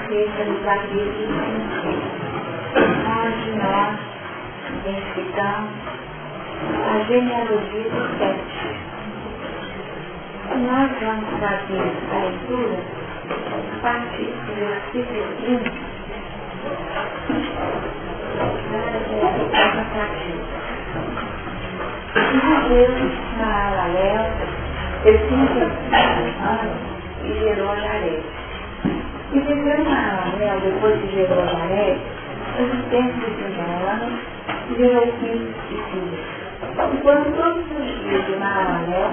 acerca dos avisos de onde nós identificamos a genealogia do Sete. Nós vamos fazer a leitura a partir do versículo 30 da Cativa. E Deus, na Alael, 65 anos e gerou Jared. E viveu na Alael, depois que gerou Jared, 85 anos, e gerou filhos e filhas. E foram todos os dias de Mahalalel,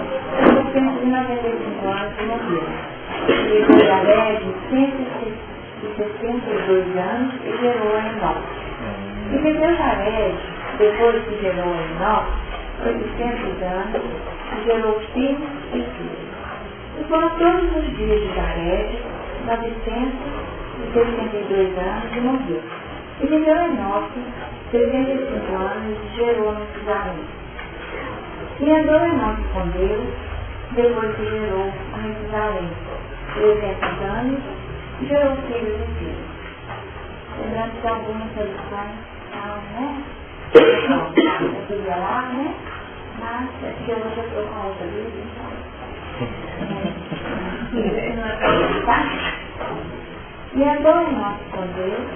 195 anos e morreu. E gerou Jared 162 anos e gerou Enoque. E viveu Jared, depois que gerou Enoque, 800 anos e gerou filhos e filhas. E foram todos os dias de Jared 962 anos e morreu. E viveu Enoque 305 anos e gerou Metusalém. E andou Enoque com Deus, depois que gerou Metusalém 300 anos e gerou filhos e filhas. Lembrando que algumas traduções falam, né? Eu queria lá, né? Mas é porque hoje eu estou com a outra Bíblia, então. Tá? E andou Enoque com Deus,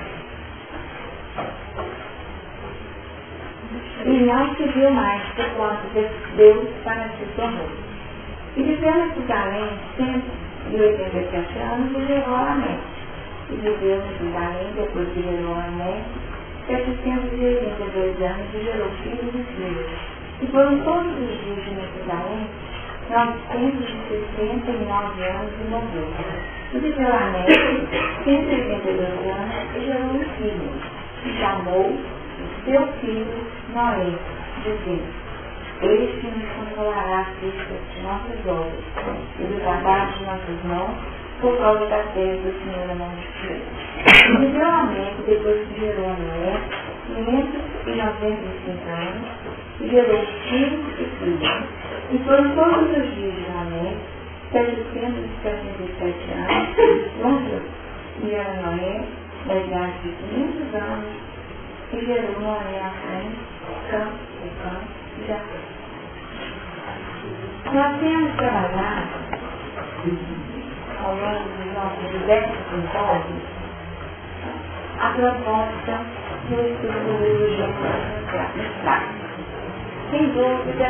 e não se viu mais porquanto Deus para se tornou. E viveu Metusalém 187 anos e gerou Lamé. E viveu Metusalém depois que gerou Lamé 782 anos e gerou filhos e filhas. E foram todos os dias de Metusalém 969 anos e morreu. E viveu Lamé 182 anos e gerou um filho. E chamou seu filho Noé, dizendo: este nos consolará acerca de nossas obras e do trabalho de nossas mãos, por causa da terra do Senhor a mão de Deus. E viveu Lamé, depois que gerou Noé, 595 anos, e gerou filhos e filhas. E foram todos os dias de Lamé 777 anos, morreu. E era Noé da idade de 500 anos, e gerou Noé à frente, Cã e Jafé. Nós temos trabalhado, ao longo dos nossos diversos simpósios, a proposta do estudo do livro de Gênesis. Sem dúvida,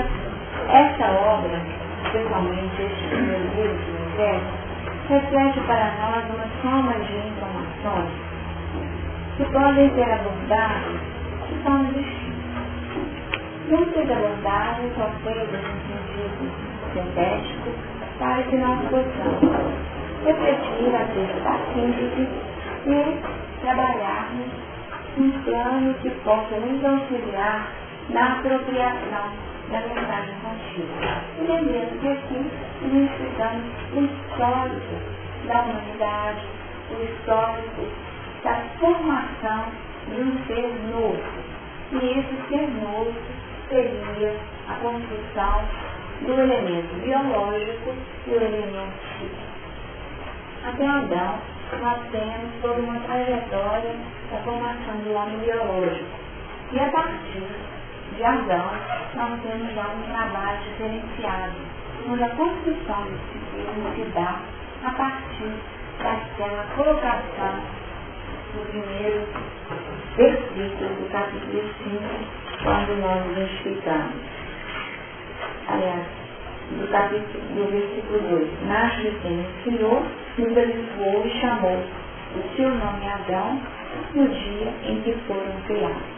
essa obra, especialmente este primeiro livro do Evangelho, reflete para nós uma soma de informações que podem ser abordadas de forma distinta. Muitas abordagens são feitas no sentido sintético para que nós possamos refletir acerca da síntese e trabalharmos um plano que possa nos auxiliar na apropriação da mensagem contida. E lembrando que aqui nós estudamos o histórico da humanidade, o histórico da formação de um ser novo. E esse ser novo seria a construção do elemento biológico e o elemento físico. Até Adão, nós temos toda uma trajetória da formação do homem biológico. E a partir de Adão, nós temos já um trabalho diferenciado, onde a construção desse ser se dá a partir daquela colocação do primeiro versículo do capítulo 5, quando nós identificamos, aliás, do versículo 2, nasce o Senhor, nos abençoou e chamou o seu nome Adão no dia em que foram criados.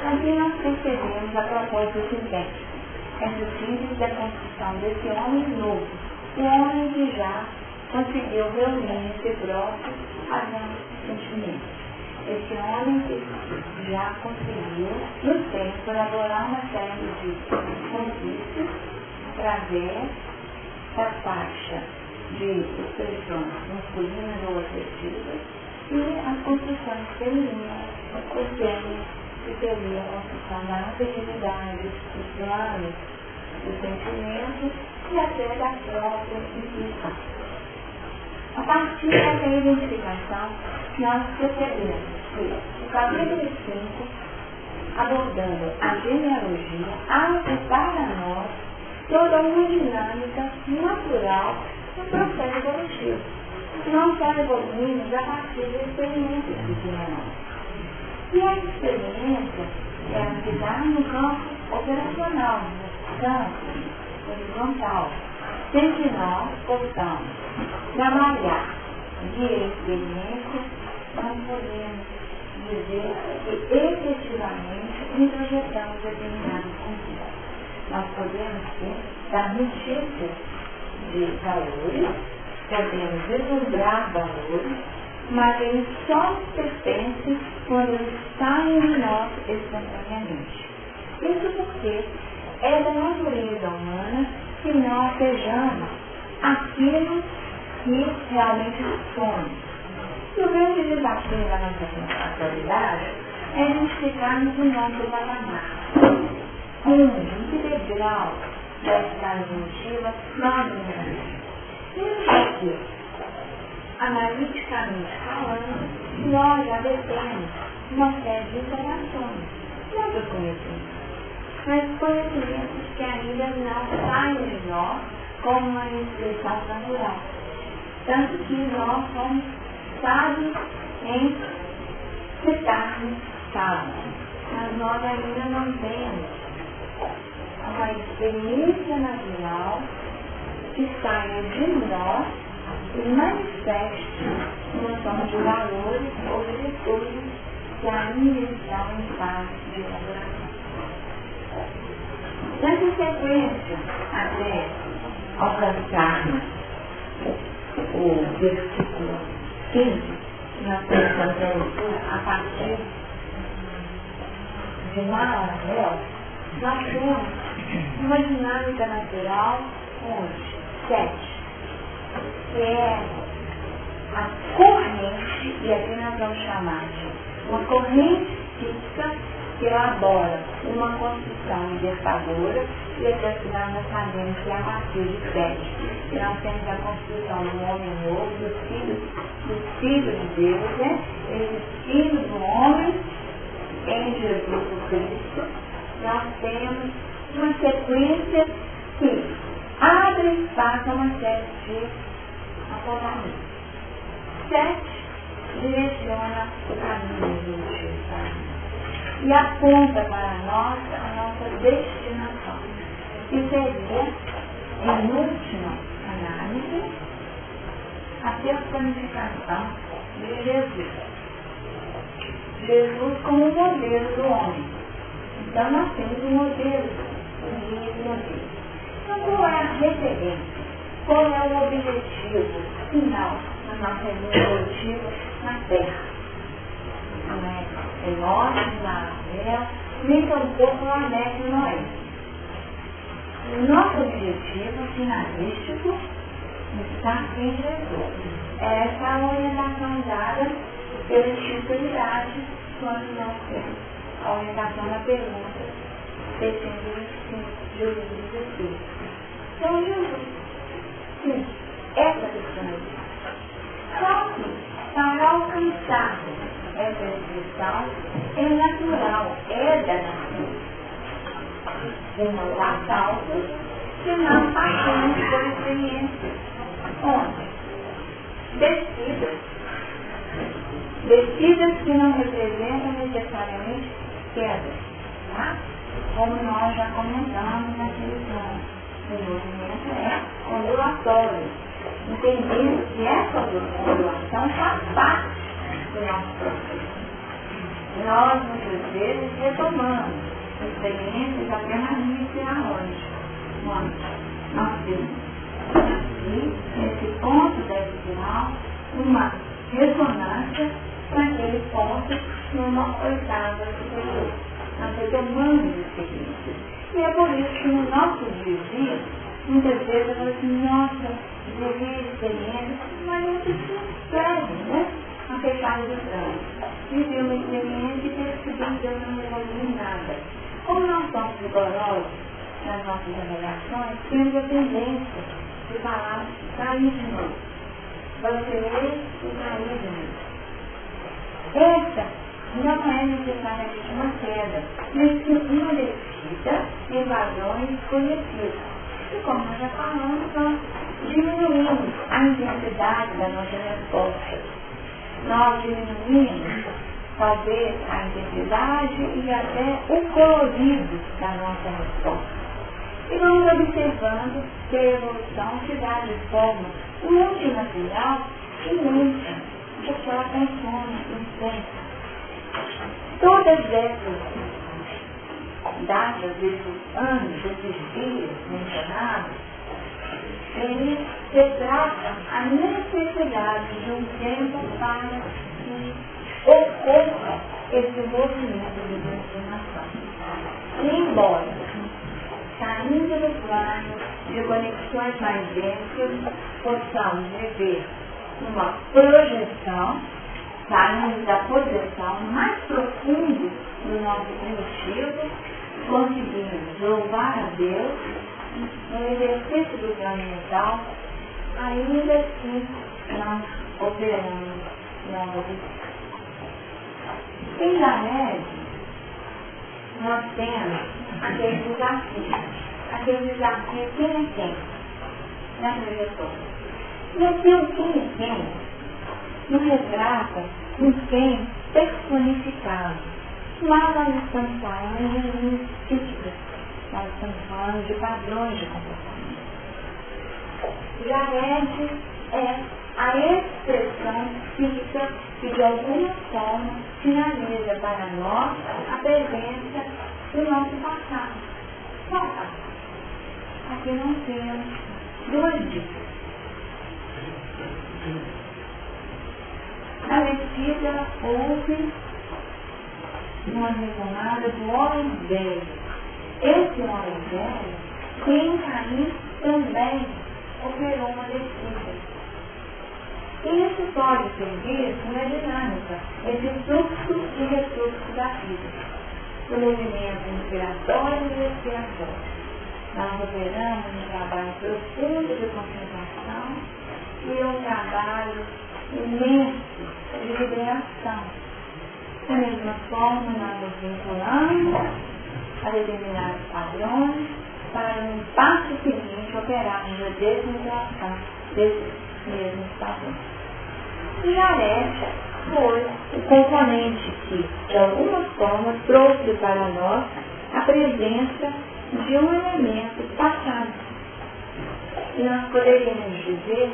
Assim nós percebemos a proposta sintética, essa síntese da construção desse homem novo, o homem que já conseguiu reunir em si próprio as nossas sentimentos. Esse homem que já conseguiu, no tempo, elaborar uma série de conquistas através da faixa de expressões masculinas ou afetivas e as construções femininas, os temas que seriam a construção da afetividade, dos planos, dos sentimentos e até da própria intuição. A partir dessa identificação nós percebemos que o capítulo 5, abordando a genealogia, abre para nós toda uma dinâmica natural do processo evolutivo. Nós só evoluímos a partir da experiência que tínhamos. E a experiência é a que dá no campo operacional, no campo horizontal, sem que nós possamos trabalhar via experiência, nós podemos dizer que efetivamente introjetamos determinados conceitos. Nós podemos dar notícias de valores, podemos vislumbrar valores, mas eles só pertencem quando eles saem de nós espontaneamente. Isso porque é da natureza humana que nós sejamos aquilo que realmente somos. E o grande desafio da nossa atualidade é identificarmos o nosso patamar. Em que degrau da escala evolutiva nós vivemos. Isso aqui, analiticamente falando, nós já detemos uma série de informações, não dos conhecimentos, mas conhecimentos que ainda não saem de nós como uma expressão natural. Tanto que nós somos sábios em citarmos sábios, mas nós ainda não temos uma experiência natural que saia de nós e manifeste noção de valores ou virtudes que ainda estão em fase de elaboração. Nessa sequência, até alcançarmos o versículo 15, nós pensamos a leitura a partir de Maravilha, nós temos uma dinâmica natural onde 7, que é a corrente, e aqui nós vamos chamar de uma corrente física que elabora uma construção libertadora, e aqui afinal nós sabemos que é a partir de 7, que nós temos a construção do homem novo, do Filho de Deus, né? Esse Filho do homem em Jesus Cristo. Nós temos uma sequência que abre espaço a uma série de apontamentos. 7 direciona o caminho evolutivo e aponta para nós a nossa destinação, que seria, em última análise, a personificação de Jesus. Jesus como modelo do homem. Então nós temos um modelo, um modelo. Então qual é a referência? Qual é o objetivo final da nossa linha evolutiva na Terra? Não é nós, na Terra, nem tampouco no Anexo Noé. O nosso objetivo finalístico está em Jesus. Essa é a orientação dada pela espiritualidade quando nós temos a orientação da pergunta 625 de Jesus XVI. Então, Jesus, sim, essa personalidade. Só que, para alcançar essa expressão, é natural, é da natureza. E não dá saltos, senão passamos por experiência. Onde? Descidas que não representam necessariamente quedas, tá? Como nós já comentamos naquele plano. O movimento é ondulatório. Entendendo que essa ondulação faz parte do nosso processo. Nós, muitas vezes, retomamos experiências apenas nisso aonde? Nós temos aqui, nesse ponto da espiral, uma ressonância com aquele ponto numa oitava superior. Nós retomamos experiências. E é por isso que no nosso dia a dia, muitas vezes eu falo assim, nossa, vivi experiência, mas não se percebe, né? A fechada do trânsito. Vivi uma experiência e percebi que eu não evolui nada. Como nós somos rigorosos nas nossas avaliações, temos a tendência de falar, cair de novo. Vacilei e cair de novo. essa não é necessariamente uma queda, mas sim uma descida em padrões conhecidos. E como nós já falamos, nós diminuímos a intensidade da nossa resposta. Nós diminuímos, talvez, a intensidade e até o colorido da nossa resposta. E vamos observando que a evolução se dá de forma multimaterial e única, porque ela funciona intensa. Todas essas datas, esses anos, esses dias mencionados, eles retratam a necessidade de um tempo para que ocorra esse movimento de transformação. E embora saindo do plano de conexões mais densas, possamos viver uma projeção, saindo da projeção mais profundo do nosso primitivo, conseguimos louvar a Deus no exercício do plano mental, ainda que nós operamos novas ideias. Em Jared, nós temos aquele desafio quem é quem na trajetória. E aqui o quem é quem nos retrata um quem personificado. Mas nós estamos falando de linhas psíquicas, nós estamos falando de padrões de comportamento. Jared é a expressão psíquica que de alguma forma sinaliza para nós a presença do nosso passado. Qual passado? Aqui não temos duas dicas. A Mesquita houve uma retomada do homem velho. Esse homem velho, em Caim, também operou uma descida. E isso pode ser visto na dinâmica, esse fluxo e refluxo da vida, o movimento inspiratório e expiratório. Nós operamos um trabalho profundo de concentração e um trabalho imenso de liberação. Da mesma forma, nós nos vinculamos a determinados padrões para, no passo seguinte, operarmos a desmutação desses mesmos padrões. E Jared foi o componente que, de alguma forma, trouxe para nós a presença de um elemento passado. E nós poderíamos dizer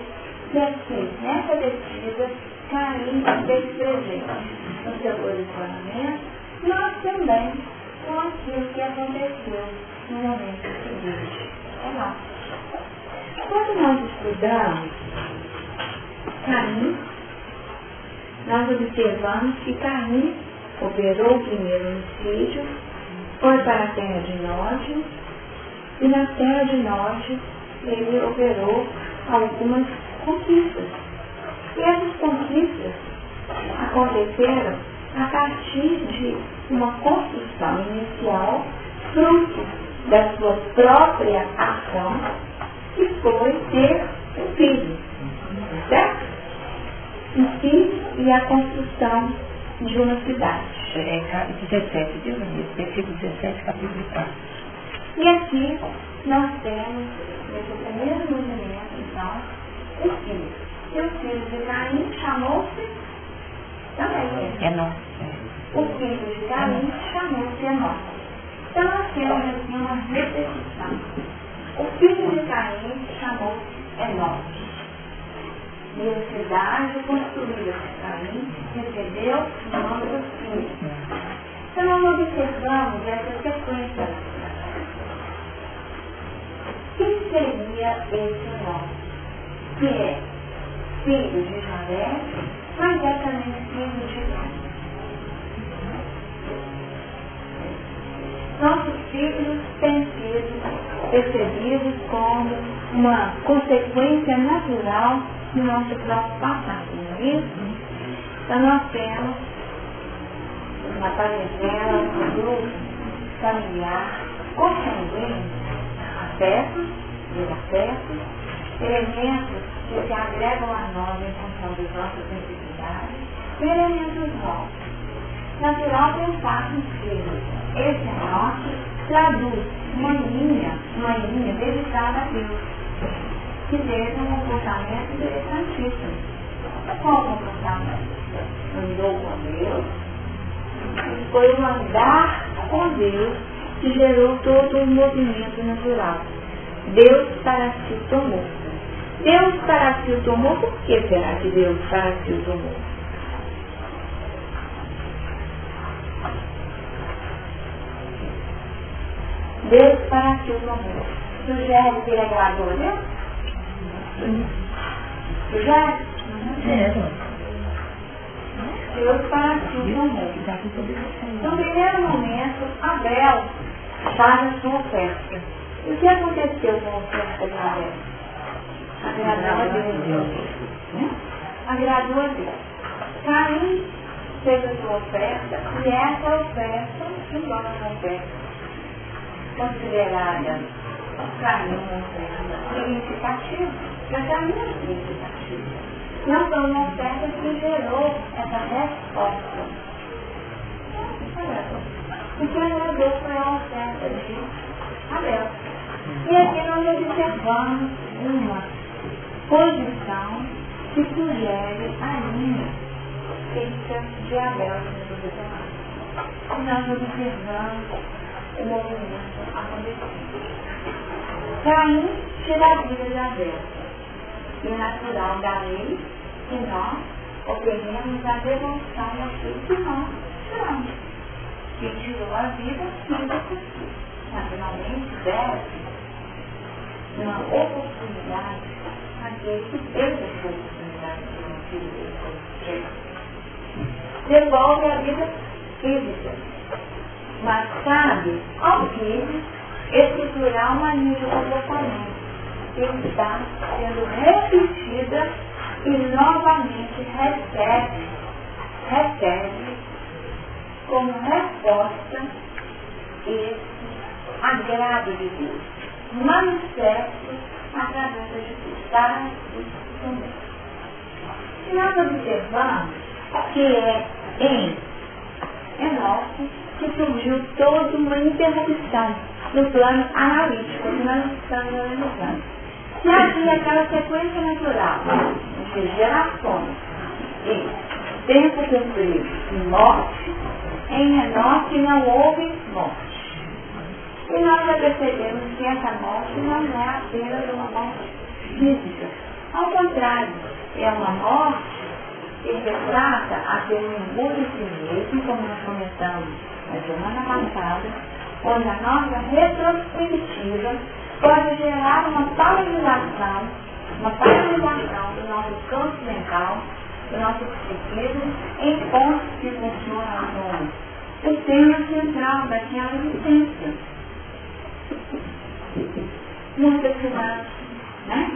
que aqui, nessa descida, Caim esteve presente no seu posicionamento, nós também com aquilo que aconteceu no momento seguinte. É nosso. Quando nós estudamos Caim, nós observamos que Caim operou primeiro no sítio, foi para a terra de Nod, e na terra de Nod ele operou algumas conquistas. E essas conquistas aconteceram a partir de uma construção inicial, fruto da sua própria ação, que foi ter um filho. Certo? Um filho e a construção de uma cidade. 17, Deus me diz, versículo 17, capítulo 4. E aqui nós temos, nesse primeiro movimento, então, o filho. E o filho de Caim chamou-se também Enó. O filho de Caim chamou-se Enó. Então nós temos aqui uma repetição. O filho de Caim chamou-se Enó. E a cidade construída por Caim recebeu o nome do filho. Então nós observamos essa sequência. Quem seria esse Enó? Que é filho de Jared, mas é também filho de Caim. Nossos filhos têm sido percebidos como uma consequência natural do nosso próprio passado, não é isso? Então nós temos uma parentela, um grupo familiar, consanguíneo, afetos, desafetos, elementos que se agregam a nós em função das nossas necessidades, elementos novos. Natural pensar que esse enoque traduz uma linha dedicada a Deus, que teve um comportamento interessantíssimo. Qual o comportamento? Andou com Deus, foi um andar com Deus que gerou todo um movimento natural. Deus para si o tomou. Deus para si o tomou, por que será que Deus para si o tomou? Deus para si o tomou. Sugere que ele agradou a Deus? Sugere? Deus para si o tomou. No primeiro momento, Abel faz a sua oferta. E o que aconteceu com a oferta de Abel? Agradou a Deus. Agradou a Deus. Caim fez a sua oferta, e essa oferta, embora uma oferta considerada Caim uma oferta significativa, já Caim é significativa. Não foi uma oferta que gerou essa resposta. O que agradou foi a oferta de Abel. E aqui nós observamos uma posição que sugere a linha feita de Abel. E nós observamos o movimento acontecendo. Caim tira a vida de Abel. E o natural da lei que nós obteremos a devolução daquilo que nós tiramos. Que tirou a vida, naturalmente deve uma oportunidade àquele que teve a oportunidade de um filho dele. Devolve a vida física, mas cabe ao filho estruturar uma linha de comportamento que está sendo repetida e novamente recebe como resposta esse agrado de Deus, manifesto através de Jesus, para isso também. E nós observamos que é em Enoque que surgiu toda uma interrupção no plano analítico que nós estamos analisando. Se havia aquela sequência natural de gerações e tempo cumprido e morte, em Enoque não houve morte. E nós já percebemos que essa morte não é apenas uma morte física. Ao contrário, é uma morte que retrata aquele mergulho de si mesmo, como nós comentamos na semana passada, onde a nossa retrospectiva pode gerar uma paralisação do nosso campo mental, do nosso psiquismo, em pontos que funcionam como o tema central daquela existência. Muita cidade, né?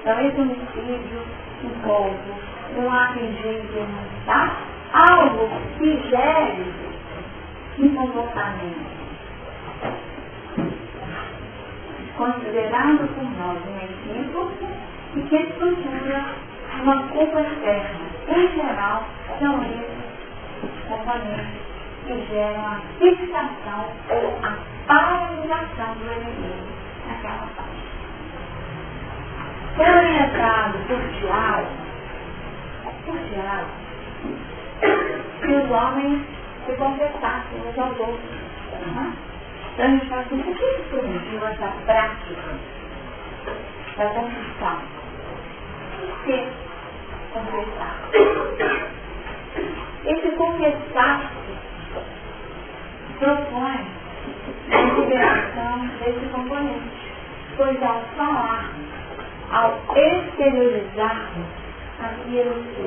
Talvez um homicídio, um roubo, um atingir, tá? Algo que gere um comportamento considerado por nós um equívoco e que estrutura uma culpa externa. Em geral, são esses componentes que geram a fixação ou a paralisação do inimigo naquela parte. Foi orientado por Tiago que os homens se confessassem uns aos outros. Então a gente fala assim, por que surgiu essa prática da confissão? Por que confessar? Esse confessar-se propõe a liberação desse componente, pois ao falar, ao exteriorizarmos aquilo que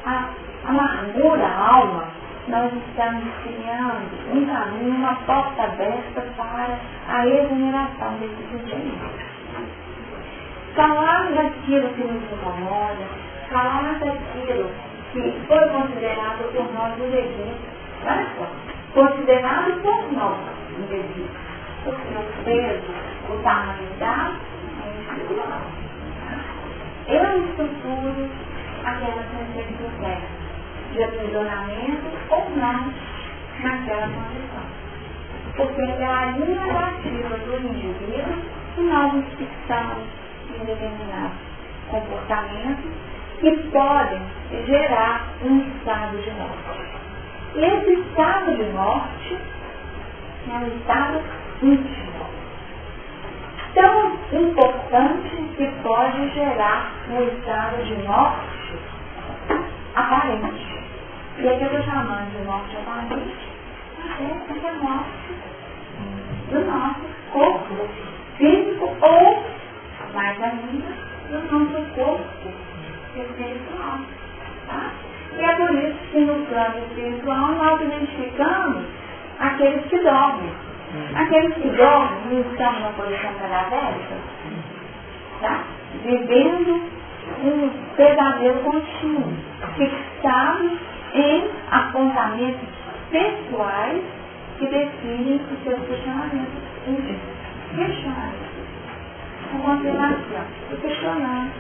a amargura, a alma, nós estamos criando um caminho, uma porta aberta para a exoneração desse sentimento. Falar daquilo que nos incomoda, falar daquilo que foi considerado por nós indevido, olha só, considerado por nós indevido, porque o peso, o tamanho da é individual. Eu estruturo aquela consciência interna. de aprisionamento ou não naquela condição. Porque é a linha ativa do indivíduo que nós fixamos em determinados comportamentos que podem gerar um estado de morte. E esse estado de morte é um estado íntimo, tão importante que pode gerar um estado de morte aparente. E aqui eu estou chamando de morte aparente, é a morte do nosso corpo físico ou, mais ainda, do nosso corpo espiritual. Tá? E é por isso que no plano espiritual nós identificamos aqueles que dormem. Aqueles que dormem não estão numa posição cadavérica, tá? Vivendo um pesadelo contínuo, fixados em apontamentos pessoais que definem os seus questionamentos íntimos. Questionamentos. Com confirmação. E questionando.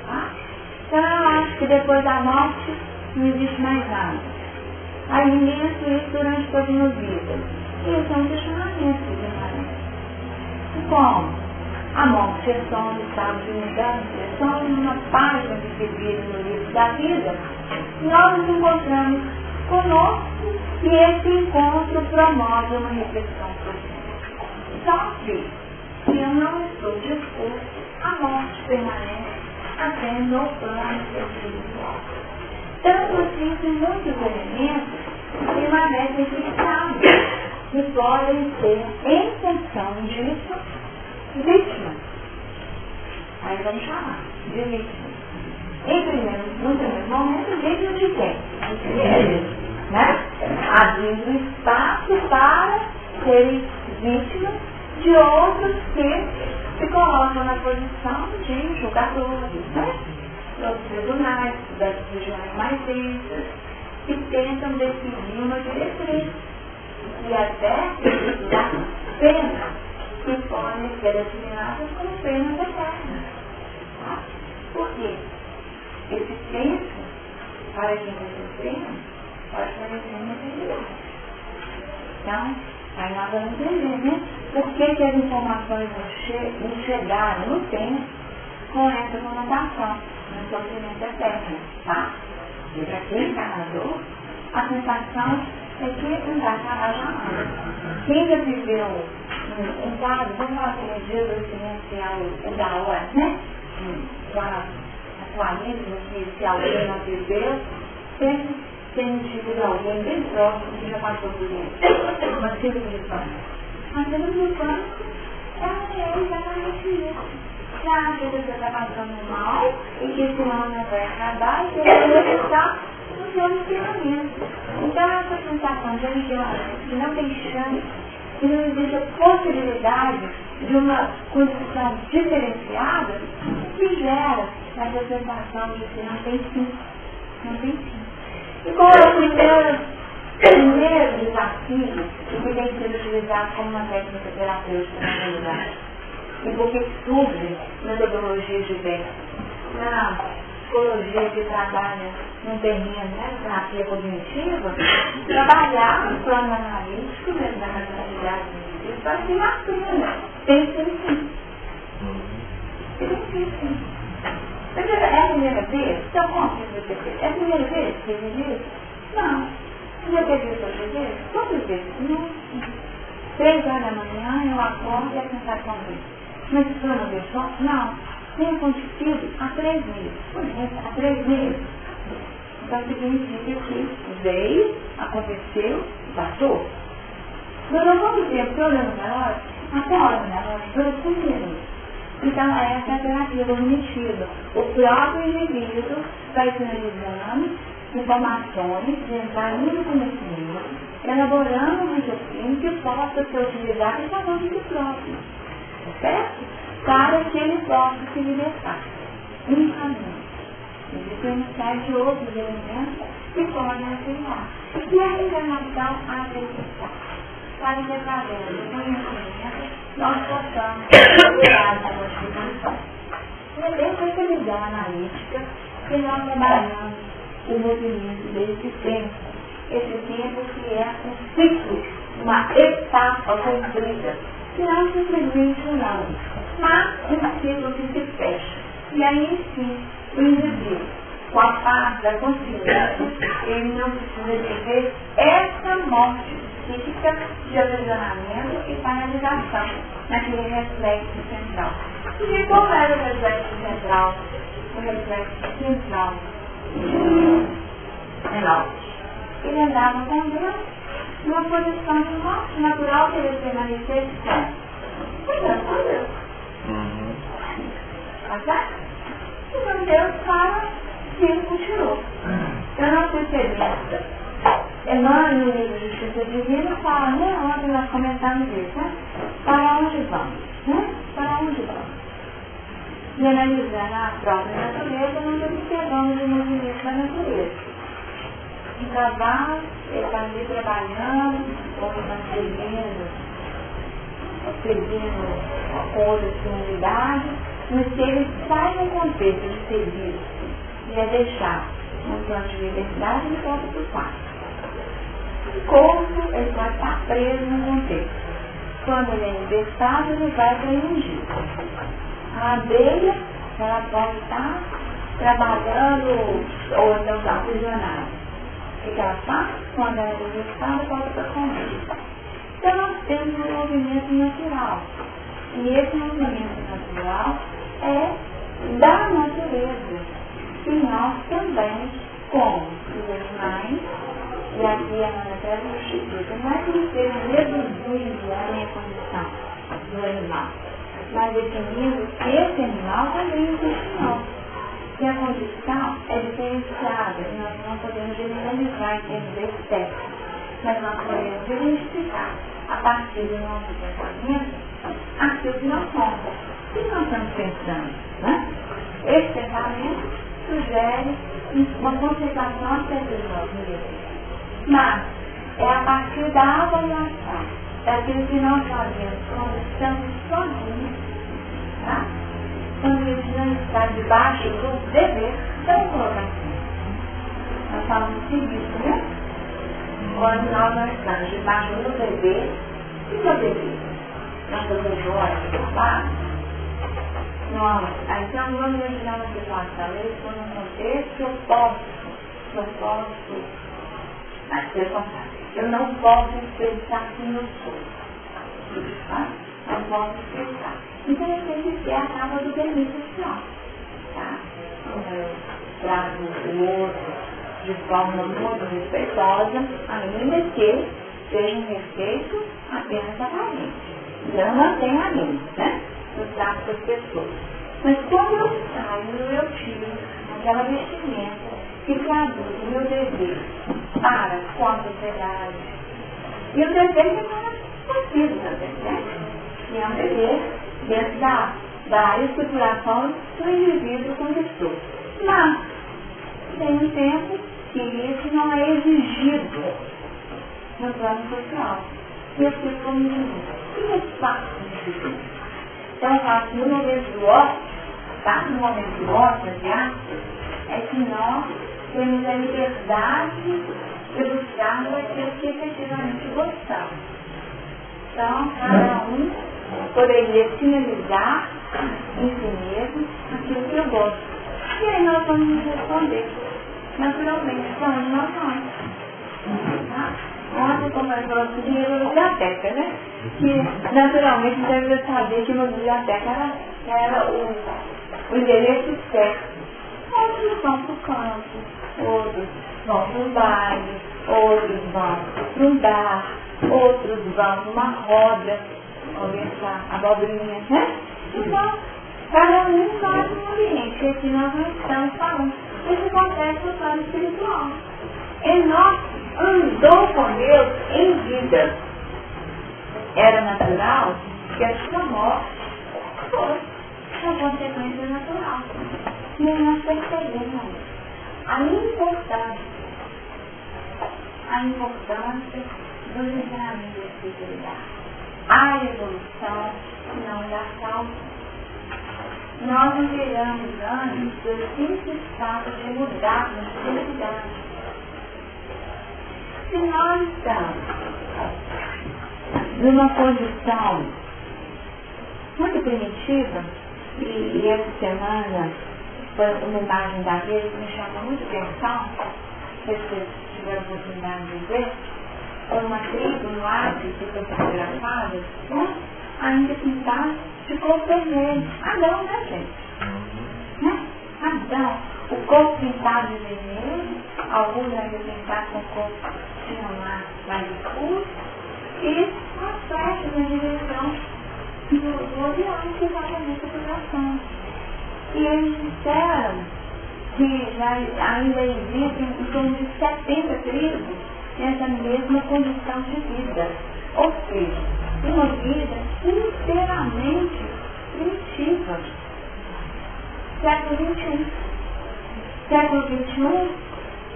Tá? Então eu acho que depois da morte não existe mais nada. Aí ninguém assume isso durante toda a minha vida. E isso é um questionamento permanente. E como? A morte é só um estado de mudança, é só uma página de seguir no livro da vida. Nós nos encontramos conosco e esse encontro promove uma reflexão profunda. Só que eu não estou disposto à morte permanente até no plano espiritual. Tanto assim que muitos elementos permanecem fixados e podem ser, em função disso, vítimas. Aí vamos chamar de vítimas. No primeiro momento, vítimas de quem? Eles, né? Abrindo espaço para serem vítimas de outros que se colocam na posição de julgadores, né? Dos tribunais, das regiões mais densas, que tentam definir uma diretriz e até dar penas que podem ser determinadas como penas eternas. Tá? Por quê? Esse tempo, para quem vai pena, pode parecer uma eternidade. Então, aí nós vamos entender, né? Por que as informações não chegaram no tempo com essa conotação, no sofrimento eterno, tá? E para quem é encarnador, a sensação é que não vai acabar jamais. Quem já viveu um quadro, vamos falar aquele dia do experiencial da hora, né? Com a atualismo, que se alguém não viveu, sempre tem tido alguém bem próximo que já passou por isso. Uma civilização. A civilização é exatamente isso. Você acha que você está passando mal e que esse mal não vai acabar e que ele vai estar no seu ensinamento. Então essa sensação de aniquilamento, que não tem chance, que não existe a possibilidade de uma condição diferenciada, que gera essa sensação de que não tem fim. Não tem fim. E qual é o primeiro desafio que tem sido utilizado como uma técnica terapêutica na realidade? E por que surge metodologias diversas? Na psicologia que trabalha num terreno, né, terapia cognitiva, trabalhar no plano analítico, da racionalidade do indivíduo, para que na pena tem que ser sim. Tem que ser sim. É a primeira vez? Então, como que você fez? É a primeira vez que ele diz? Não. Você já teve isso outra vez? Quantas vezes? Não. 3 horas da manhã eu acordo e a sensação vem. Mas isso foi uma vez só? Não. Tem acontecido há 3 meses. Há 3 meses. Então significa que veio, aconteceu, passou. Durou quanto tempo que eu olhando no relógio? Até a hora do relógio, durou 5 minutos. Então essa é a terapia cognitiva. O próprio indivíduo vai finalizando informações, entrando no conhecimento, elaborando um raciocínio que possa ser utilizado em favor de si próprio. Certo? Para que ele possa se libertar. Um caminho. Existem uma série de outros elementos que podem auxiliar. E a reencarnação acreditar. Para que através do conhecimento nós possamos curar essa modificação. É bem com essa visão analítica que nós trabalhamos o movimento desse tempo. Esse tempo que é um ciclo, uma etapa cumprida, que não simplesmente não, mas um ciclo que se fecha. E aí sim, o indivíduo, com a paz da consciência, ele não precisa viver essa morte psíquica de aprisionamento e paralisação naquele reflexo central. E qual era o reflexo central? O reflexo central ele andava com Deus numa posição de morte natural que ele permanecesse com Deus. Tá certo? Então Deus fala que ele continuou. Eu não sei se ele Emmanuel, no livro de Justiça Divina, fala, né? Ontem nós comentamos isso, né? Para onde vamos? Né? Para onde vamos? E analisando a própria natureza, nós observamos o movimento da natureza. Um cavalo, ele está ali trabalhando, ou seguindo acordos de unidade, mas se ele sai do contexto de serviço e é deixar um plano de liberdade, ele volta para o quarto. O corpo, ele pode estar preso no contexto. Quando ele é libertado, ele vai para iludir. A abelha, ela pode estar trabalhando ou então está aprisionada. O que ela faz? Quando ela é libertada, volta para comer. Então nós temos um movimento natural. E esse movimento natural é da natureza. E nós também, como os animais, e aqui a matéria do Instituto, não é que esteja reduzindo a minha condição do animal, mas definindo que esse animal também existe em nós. E a condição é diferenciada, e nós não podemos generalizar em termos de espécie, mas nós podemos identificar, a partir do nosso pensamento, aquilo que nós somos. O que nós estamos pensando? Né? Esse pensamento sugere uma concentração acerca de nós mesmos. Mas é a partir da avaliação, daquilo que nós fazemos quando estamos sozinhos, tá? Quando a gente não está debaixo do dever, vamos colocar assim. Nós falamos isso, né? Quando nós não estamos debaixo do dever, o que é o dever? Nós fazemos horas de trabalho. Então vamos imaginar uma situação, eu estou num contexto que eu posso mas pelo contrário, eu não posso expressar quem eu sou. Tá? Não posso expressar. Então eu tenho que ter a tábua do permisso social. Tá? Eu trago o outro de forma muito respeitosa, ainda que seja um respeito apenas aparente. Então eu mantenho a mim, né? Eu trago para as pessoas. Mas quando eu saio, eu tiro aquela vestimenta que traduz o meu dever para com a sociedade. E o dever é para consigo também, né? E é um dever dentro da estruturação do indivíduo conquistou. Mas tem um tempo que isso não é exigido no plano social. E eu fico comigo. O que é espaço de indivíduo? Então eu faço no momento do ócio, tá? No momento do ócio, aliás, é que nós temos a liberdade de buscarmos aquilo que efetivamente gostamos. Então, cada um poderia finalizar em si mesmo aquilo que eu gosto. E aí nós vamos nos responder naturalmente para onde nós vamos. Tá? Ontem, como eu falei, eu tinha uma biblioteca, né? Que naturalmente deve saber que uma biblioteca era o endereço certo. Outros vão para o campo, outros vão para um baile, outros vão para um bar, outros vão para uma roda, conversar, abobrinha, né? Então, cada um vai para um ambiente, que aqui nós não estamos falando. Isso acontece no plano espiritual. Enoque andou com Deus em vida. Era natural que a sua morte fosse uma consequência natural. E nós percebemos a importância do ensinamento da espiritualidade. A evolução não dá salto. nós não viramos antes do simples fato de mudarmos de identidade. Se nós estamos numa condição muito primitiva, e essa semana foi uma imagem da vida que me chamou muito atenção, se vocês tiveram a oportunidade de ver, foi uma tribo no Acre que foi fotografada, né? Ainda pintado de cor vermelho. Adão, né, gente? Né? Adão, o corpo pintado de vermelho, alguns ainda pintados com cor que tinha mais escuro, e as flechas na direção do avião que estava nessa fotografando. E eles disseram que já ainda existem em torno de 70 tribos nessa mesma condição de vida. Ou seja, uma vida inteiramente primitiva. Século XXI. Século XXI,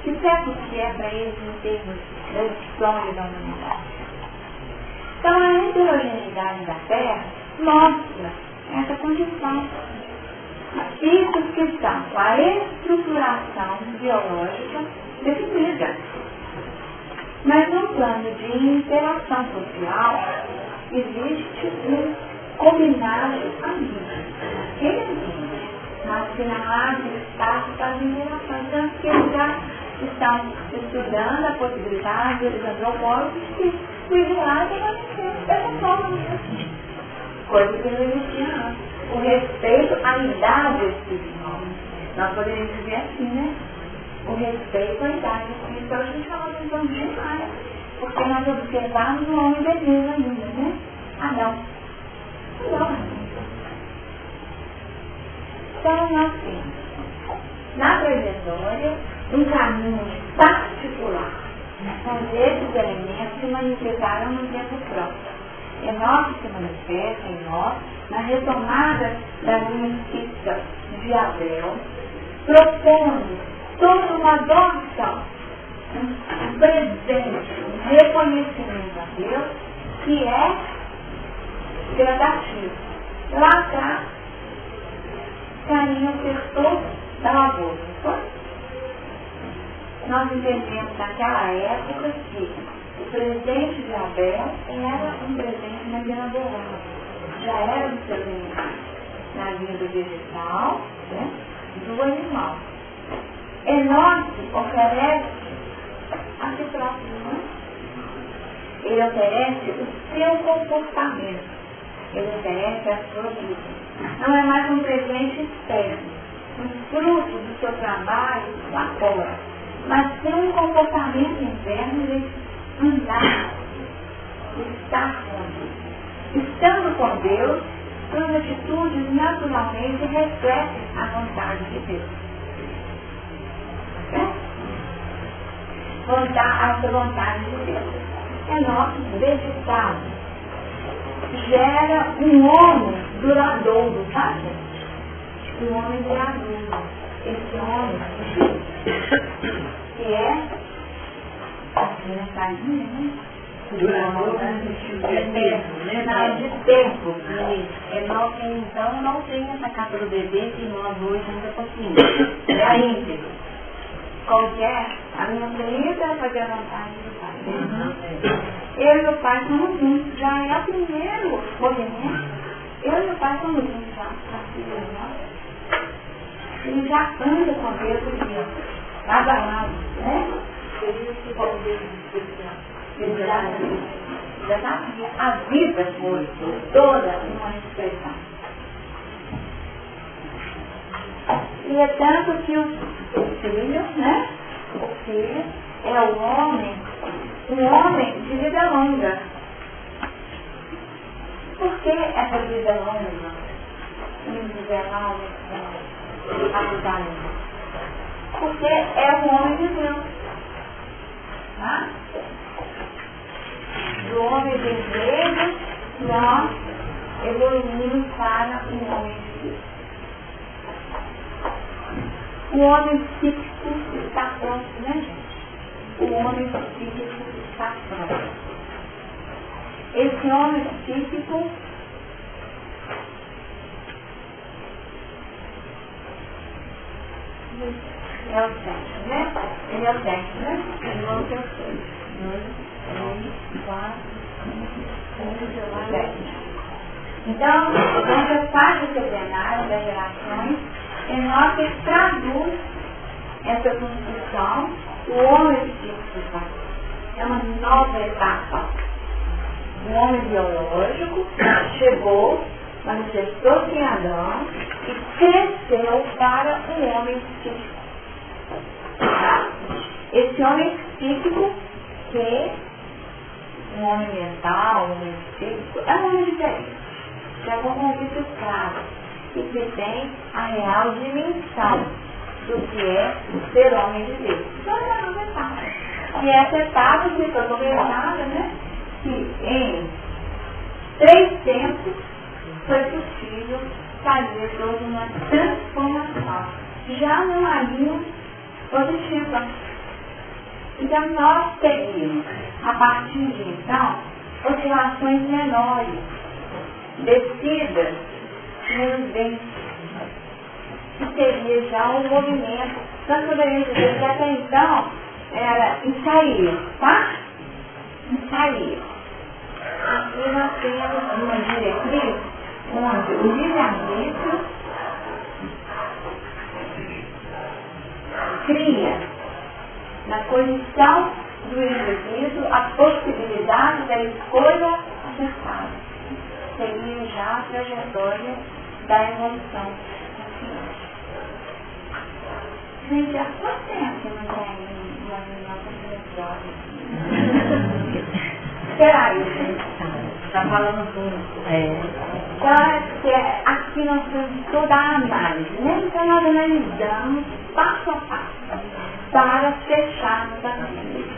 que século que é para eles em termos da história da humanidade? Então, a heterogeneidade da Terra mostra essa condição. Isso que estão com a estruturação biológica definida. Mas no plano de interação social, existe um combinado amigo. Que existe, mas que não há espaço para as interações. Tanto que eles já estão estudando a possibilidade dos antropólogos que vigilarem a nascença dessa forma mesmo. Coisa que não existia antes. O respeito à idade espiritual. Nós poderíamos dizer assim, né? O respeito à idade espiritual. A gente fala de um demais. Porque nós observamos o homem vermelho ainda, né? Adão. Então nós temos, na trajetória, um caminho particular. São esses elementos que manifestaram no tempo próprio. Enoque se manifesta em nós na retomada da linha fixa de Abel, propondo toda uma adoração, um presente, um reconhecimento a Deus que é gradativo. Lá atrás, Caim ofertou da lavoura, não foi? Nós entendemos naquela época que o presente de Abel era um presente mais elaborado. Já era um presente na linha do vegetal, né, do animal. Enoque oferece a si próprio, né? Ele oferece o seu comportamento. Ele oferece a sua vida. Não é mais um presente externo, um fruto do seu trabalho lá fora, mas tem um comportamento interno de andar, de estar com Deus. Estando com Deus, suas atitudes naturalmente refletem a vontade de Deus. Essa vontade de Deus é nosso vegetal. Gera um homem duradouro, tá, gente? Um homem duradouro. Esse homem que é aqui na salinha, né? Duradouro de tempo. Enoque, então, não tem essa capa do bebê que nós hoje ainda possuímos. É íntegro. Qualquer, a minha querida é fazer a vontade do Pai. Eu e o Pai somos juntos, já é o primeiro movimento. Eu e o Pai somos juntos já, ele já anda com Deus aqui, lado a lado, né? A vida foi toda uma expressão. E é tanto que o filho, né? O filho é o homem, um homem de vida longa. Por que essa vida longa? Individual, absolutamente. Porque é o homem de Deus. Tá? Do homem vermelho, nós evoluímos para o homem de Deus. O homem psíquico está pronto, né, gente? O homem psíquico está pronto. Esse homem psíquico É o 7, né? Ele é o 7, né? Ele não tem o 6. 2, 3, 4, 5, 6, 7. Então, nessa fase setenária das gerações, Enoque traduz essa construção, o homem psíquico. É uma nova etapa. O homem biológico chegou, manifestou-se em Adão e cresceu para um homem psíquico. Esse homem psíquico, que é um homem mental, um homem psíquico, é um homem diferente. Já vou convite claro e que tem a real dimensão do que é ser homem de Deus. Então é uma nova etapa. E essa etapa que foi conversada, né? Que em 3 tempos foi possível fazer toda uma transformação. Já numa linha positiva. Então nós teríamos, a partir de então, oscilações menores, descidas menos densos, que seria já um movimento. Nós poderíamos dizer que até então era ensaio, tá? Ensaio. Aqui nós temos uma diretriz onde o livre-arbítrio cria na condição do indivíduo a possibilidade da escolha acertada. Seria já a trajetória da evolução. Gente, há quanto tempo que não tem uma reunião? Espera aí, gente. Está falando tudo. Aqui nós temos toda a análise, né? Então nós analisamos passo a passo para fecharmos a vida.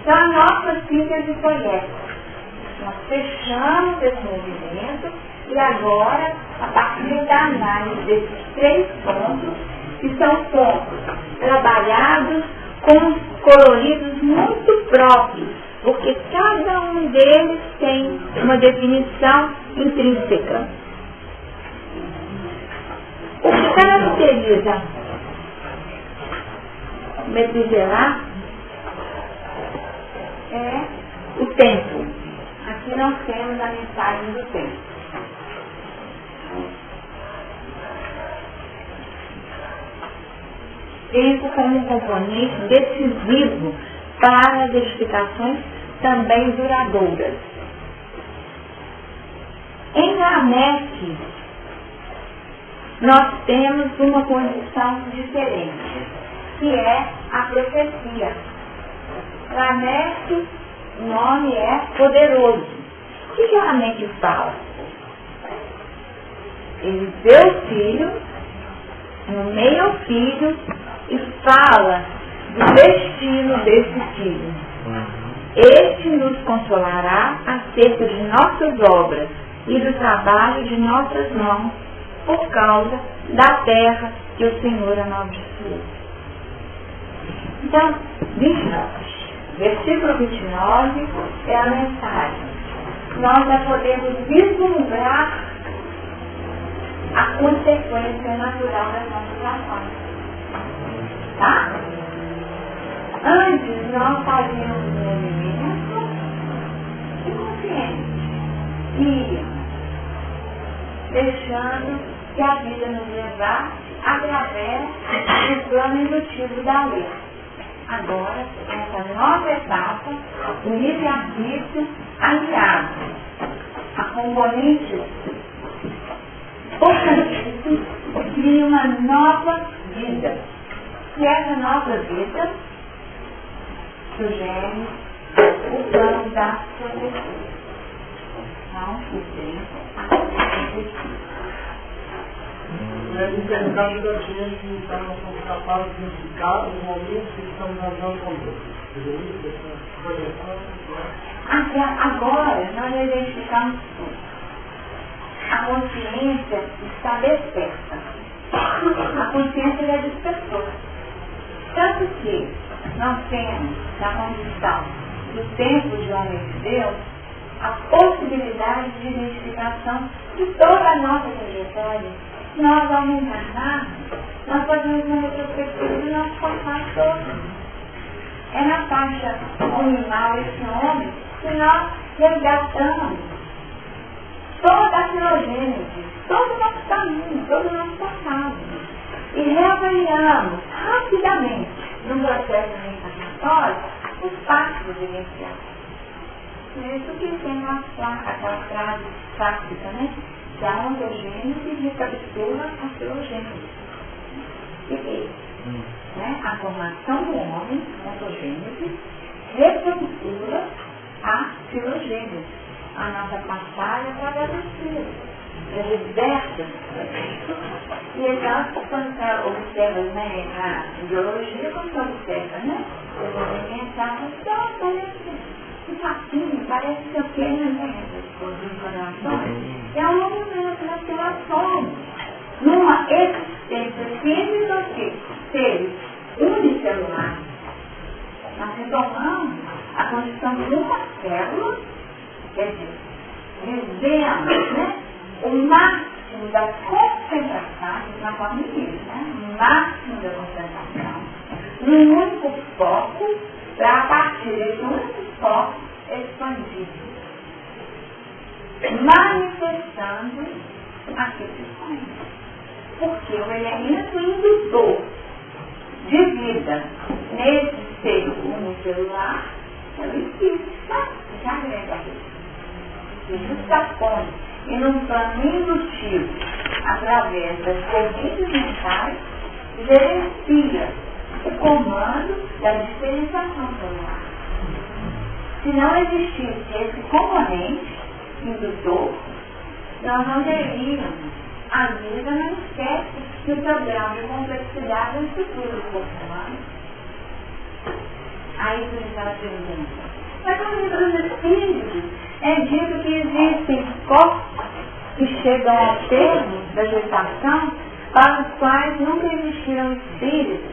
Então a nossa síntese foi essa. Nós fechamos esse movimento e agora, a partir da análise desses 3 pontos, que são pontos trabalhados com coloridos muito próprios, porque cada um deles tem uma definição intrínseca. O que caracteriza Metzigelah é o tempo. Aqui nós temos a mensagem do tempo. Tempo como um componente decisivo para as edificações também duradouras. Em Lameque, nós temos uma condição diferente, que é a profecia. Lameque, o nome é poderoso. O que Lameque fala? Ele vê o filho, nomeia o filho e fala do destino desse filho. Este nos consolará acerca de nossas obras e do trabalho de nossas mãos, por causa da terra que o Senhor amaldiçoou. Então, versículo 29 é a mensagem. Nós já podemos vislumbrar a consequência natural das nossas ações. Tá? Antes nós fazíamos um movimento inconsciente e deixando que a vida nos levasse através do plano indutivo da lei. Agora, nessa nova etapa, o livre-arbítrio aliado a componentes importantíssimos cria uma nova vida. E essa nova vida sugere o plano da proteção. Então, o tempo Nesse caso da gente, então, nós somos capazes de identificar os momentos que estamos andando com Deus. Agora, nós identificamos tudo. A consciência está desperta. A consciência já despertou. Tanto que nós temos, na condição do tempo de homem de Deus, a possibilidade de identificação de toda a nossa trajetória nós ao encarnar, nós fazemos uma retrospectiva do nosso passado todo. É na faixa animal, esse homem, que nós resgatamos toda a filogênese, todo o nosso caminho, todo o nosso passado. E reavaliamos rapidamente, num processo reencarnatório, os passos vivenciados. Por isso que tem aquela frase clássica, né? Que a ontogênese recapitula a filogênese. Né? A formação do homem, ontogênese, recapitula a filogênese, a nossa passagem através dos filhos, das diversas. E então, quando você observa, né, a biologia, quando você observa, né, eu vou pensar, então, parece facinho, parece que eu quero, né, essas informações. É um movimento na situação, numa existência física que seres unicelular. Nós retomamos a condição de uma célula, quer dizer, vivemos, né, o máximo da concentração, na forma disso, né, o máximo da concentração, num único foco, para a partir desse único foco expandir, manifestando aquilo que sonha. Porque o elemento indutor de vida nesse ser unicelular é o espírito, já agrega isso. Isso se põe e num plano indutivo, através das correntes mentais, gerencia o comando da diferenciação celular. Se não existisse esse componente indutor, nós não teríamos a vida não esquece que o seu grau de complexidade é o futuro do corpo humano. Aí você estava perguntando. Mas no livro dos Espíritos é dito que existem corpos que chegam ao termo da gestação para os quais nunca existiram espíritos.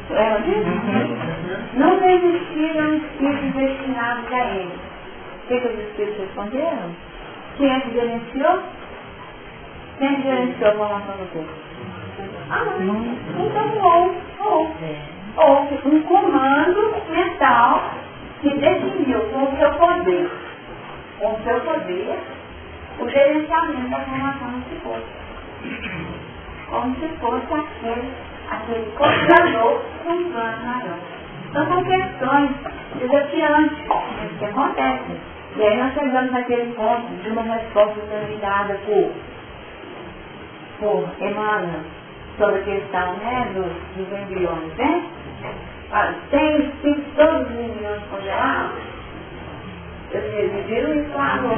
Lembra disso? Nunca existiram espíritos destinados a eles. O que os espíritos responderam? Quem é que gerenciou? Quem gerenciou a formação do corpo? Então houve um comando mental que definiu com o seu poder, o gerenciamento da formação do corpo. Como se fosse aquele coordenador de um plano maior. Então são questões desafiantes que acontecem. E aí nós chegamos naquele ponto de uma resposta dada por Emmanuel sobre a questão, né, dos embriões, né? Tem todos os embriões congelados? Vocês viram isso lá no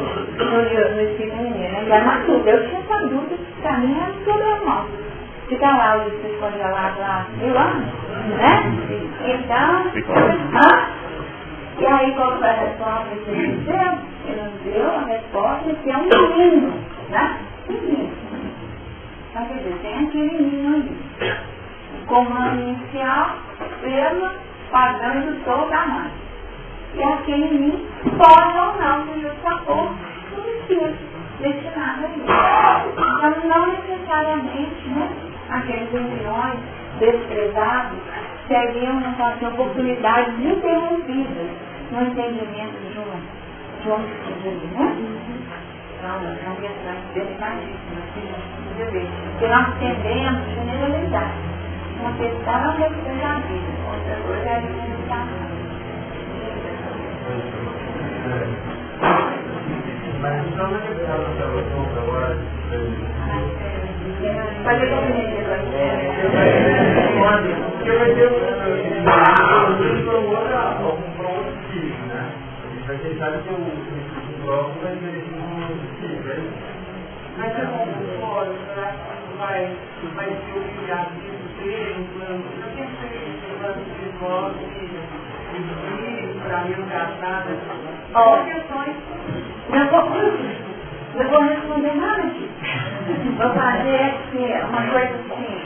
Espírito, né? E a Matuda, eu tinha essa dúvida que para mim era problemático. Fica lá os espíritos congelados lá, 1000 anos, né? Então, e aí qual foi a resposta que ele deu? Ele nos deu a resposta que é um menino, né? Menino. Então, quer dizer, tem aquele menino ali. O comando inicial pelo padrão indutor da mãe. E aquele menino pode ou não ser justaposto no espírito destinado a ele. Então, não necessariamente, né, aqueles embriões desprezados seriam uma oportunidade interrompida no entendimento de um estudo, né? Então, são questões delicadíssimas que nós precisamos ver. Porque nós tendemos a generalizar. Uma questão é o respeito da vida, outra coisa é a generalização. Mas então na questão da observação agora, pode compreender agora. Porque vai ter um outro tipo, né? A gente sabe que o bloco vai ter um tipo, mas é bom, vai ser obrigado a ter um plano. Eu pensei em plano espiritual e para mim engraçado. Eu vou responder nada disso. Vou fazer uma coisa assim,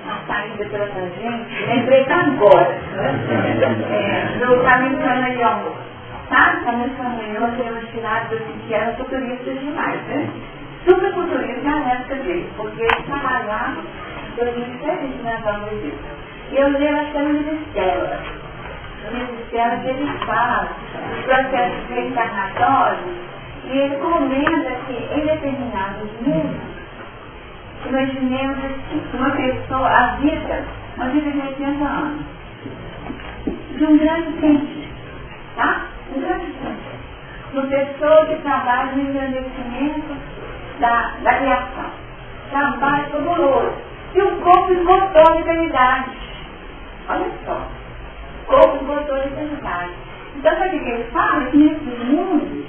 uma saída pela tangente, lembrei que agora. No caminho Caminhão, sabe? Caminho Caminhão, eu tenho tirado que eram futuristas demais, né? superculturismo na época dele, porque ele trabalhava lá, 2007, na Vamos de Deus. E eu li até o Ministério. O Ministério que ele fala dos processos reencarnatórios, e ele comenta que em determinados mundos, imaginemos assim, uma pessoa, a vida de 80 anos, de um grande cientista, tá? Um grande cientista. Uma pessoa que trabalha no engrandecimento da criação. Trabalho fabuloso. E o corpo esgotou a eternidade. Olha só. O corpo esgotou a eternidade. Então, sabe o que ele fala? Que nesse mundo,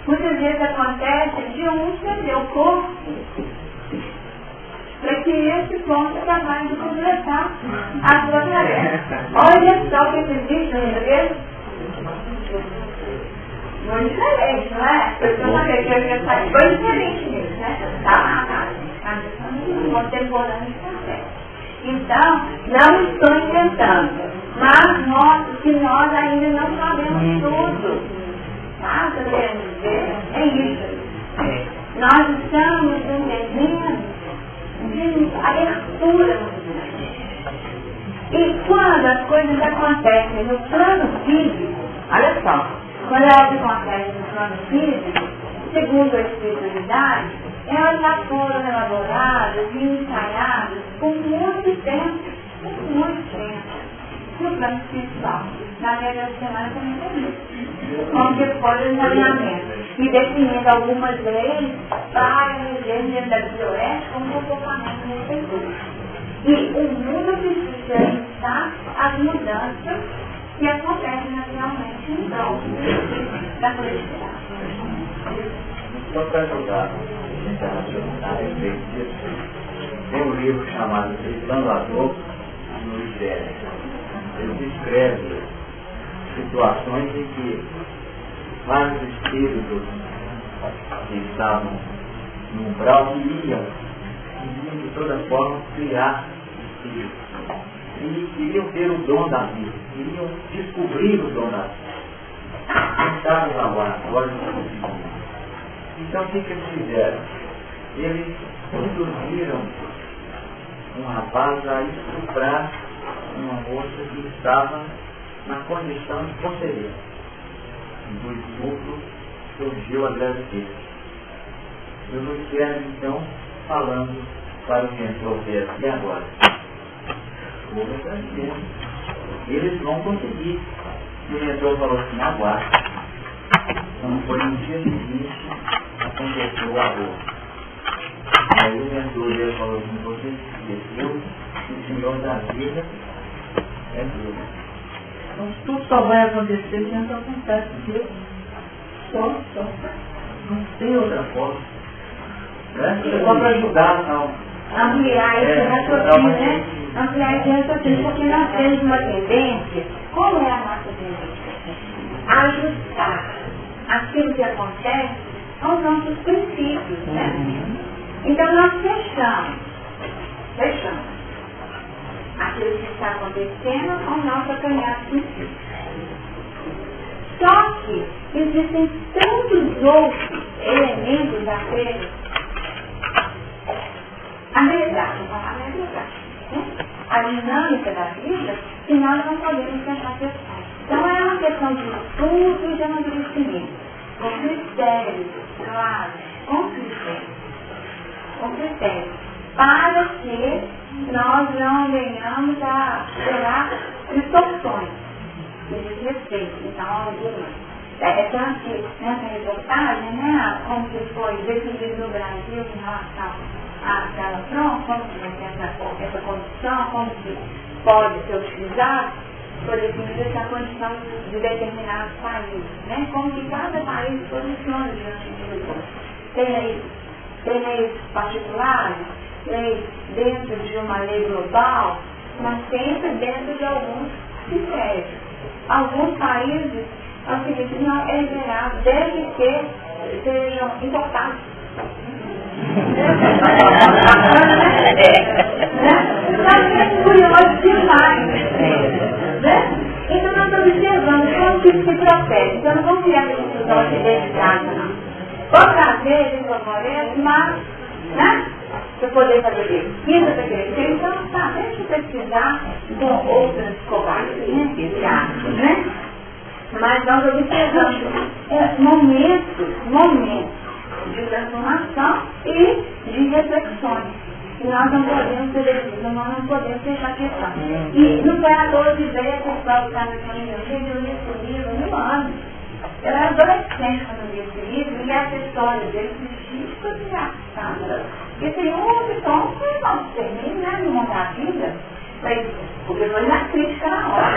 muitas vezes acontece de um estender o corpo para que esse possa trabalhar de completar a sua tarefa. Olha só o que existe no inglês. Muito diferente, não é? Eu não sei que eu ia sair. Foi diferente mesmo, né? Tá, contemporâneo de café. Então, não estou inventando, mas mostro que nós ainda não sabemos tudo. Tá? Você quer dizer? É isso. Nós estamos num desenho de abertura. E quando as coisas acontecem no plano físico, olha só, quando elas acontecem no plano físico, segundo a espiritualidade, elas já foram elaboradas e ensaiadas por muito tempo, no plano espiritual. Na média da semana também tem isso. Como que foi o examinamento. E definindo algumas leis para eleger dentro da bioética como comportamento respeitoso. E o mundo precisa instar as mudanças que acontecem naturalmente em prol da felicidade. Só para ajudar a gente a raciocinar a respeito disso, tem um livro chamado Gritando a Dor no Império. Ele descreve situações em que vários espíritos que estavam no umbral queriam de toda forma criar filhos. E queriam ter o dom da vida, queriam descobrir o dom da vida. Não estavam no laboratório, não conseguiam. Então o que eles fizeram? Eles induziram um rapaz a estuprar uma moça que estava na condição de conceber. Do estupro surgiu a gravidez. E o Luciano, então, falando para o mentor dele, e agora? Houve a gravidez. Eles vão conseguir. E o mentor falou assim, aguarde. Então foi no dia seguinte, aconteceu o aborto. Aí o mentor dele falou assim, você esqueceu que o Senhor da vida é Deus. Então tudo só vai acontecer diante da vontade de Deus. Só. Não tem outra forma. Né? Só para ajudar, não. Ampliar esse raciocínio, né? Ampliar esse raciocínio, porque nós temos uma tendência, como é a nossa tendência? A ajustar aquilo que acontece aos nossos princípios, né? Então nós fechamos aquilo que está acontecendo ao nosso acanhado princípio. Só que existem tantos outros elementos da coisa. A verdade, né? A dinâmica da vida, que nós não podemos deixar pessoal. Então é uma questão de estudo e de amadurecimento, com critérios, claro, com critérios, para que nós não venhamos a gerar distorções de desrespeito. Então, algumas. É tanto que nessa reportagem, né, como que foi decidido no Brasil em relação àquela pronta, como que vai ter essa condição, como que pode ser utilizado, por definir essa condição de determinados países, né, como que cada país posiciona diante de Deus. Tem leis particulares, leis dentro de uma lei global, mas sempre dentro de alguns critérios. Alguns países, é o seguinte, não é liberado, desde que sejam importados. Mas é curioso demais. Então nós estamos observando como que se procede. Então não vamos criar essa discussão aqui dentro de casa, não. O Brasil vezes eu apareço, mas, né? Para poder fazer pesquisa, para crescer, então, tá, deixa eu pesquisar com outras covardias, né? Mas nós observamos momentos de transformação e de reflexões. E nós não podemos nós não podemos deixar questão. E não foi à toa de ideia que o próprio Carlos Caminho eu li esse livro há 1000 anos. Eu era adolescente quando li esse livro e essa história dele se engraçada. Porque tem um opção que não termina, né, no mundo da vida. Porque foi na crítica na hora.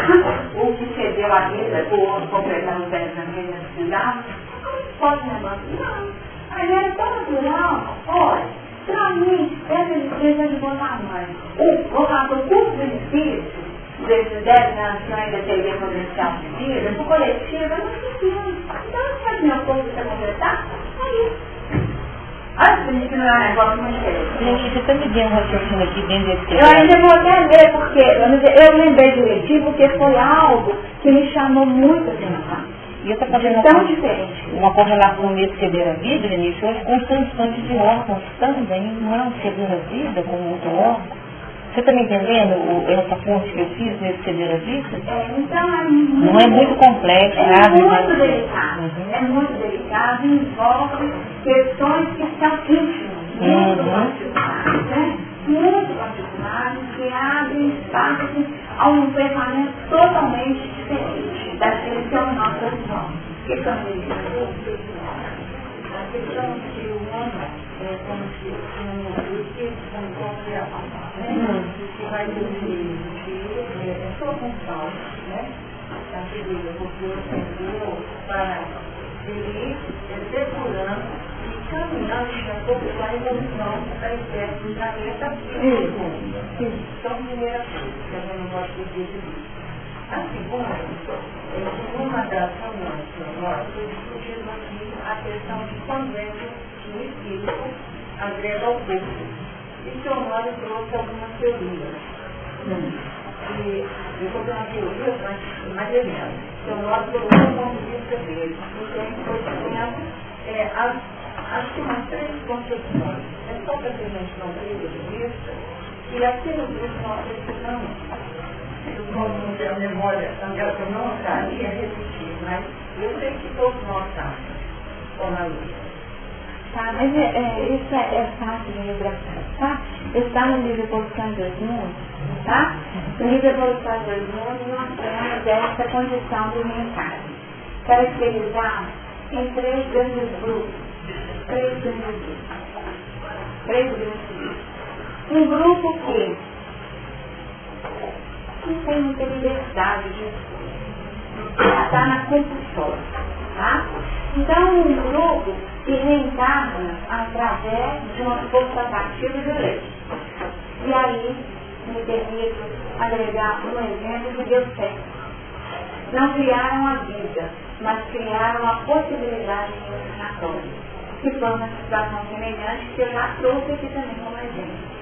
O que cedeu a vida, o outro completando o pé na vida precisava, pode negócio. Não. Mas era tão natural. Olha. Para mim, essa licença de botar mãe. Vou fazer o curso de espírito, desses 10 anos que eu ainda teria potencial de vida, para o coletivo, eu não preciso. Então, se meu corpo para completar, aí. Olha, que não é um negócio muito interessante. Gente, você está me dando um raciocínio aqui dentro desse... Eu ainda vou até ler, porque eu lembrei de ler, porque foi algo que me chamou muito a atenção. E eu estou fazendo tão diferente. Uma correlação nesse ceder a vida, Vinícius, hoje com os transplantes de órgãos também, não é um ceder a vida como outro órgão? Você está me entendendo essa ponte que eu fiz nesse ceder a vida? Então não é muito complexo, nada. Muito delicado. É muito delicado, envolve questões que são íntimas, muito particulares, né? Muito particulares, que abrem espaço a um pensamento totalmente diferente daquele que é o nosso horizonte. Que são eles? A questão que o homem é como se que vai dizer é sua função, né? A figura, porque eu tenho para ir depurando e caminhando de acordo com a evolução da espécie do planeta e do mundo. Então, primeira coisa, que eu não gosto de dizer. A segunda, uma das reuniões nós discutimos aqui a questão de quando é que o espírito agrega ao corpo. E o Sr. Mário trouxe algumas teorias. E eu vou ter uma teoria, mas mais ou menos. O Sr. Mário trouxe o ponto de vista dele. Porque a gente foi dizendo, acho que umas 3 concepções. É só para que a gente não perca de vista que aquilo que nós precisamos. Como ter a memória, eu não estaria repetir, mas eu sei que todos nós sabemos, como a luz. Tá, mas isso é fácil de lembrar, tá? Está no livro Evolução dos Mundos, tá? No livro Evolução dos Mundos nós temos essa condição do reencarne, caracterizada em 3 grandes grupos. 3 grandes grupos. Um grupo que não tem muita liberdade de estar na compulsória, tá? Então, um grupo que reencarna através de uma força atrativa de lei. E aí, me permito agregar um exemplo que deu certo. Não criaram a vida, mas criaram a possibilidade de reencarnatória, que foi uma situação semelhante que eu já trouxe aqui também como exemplo.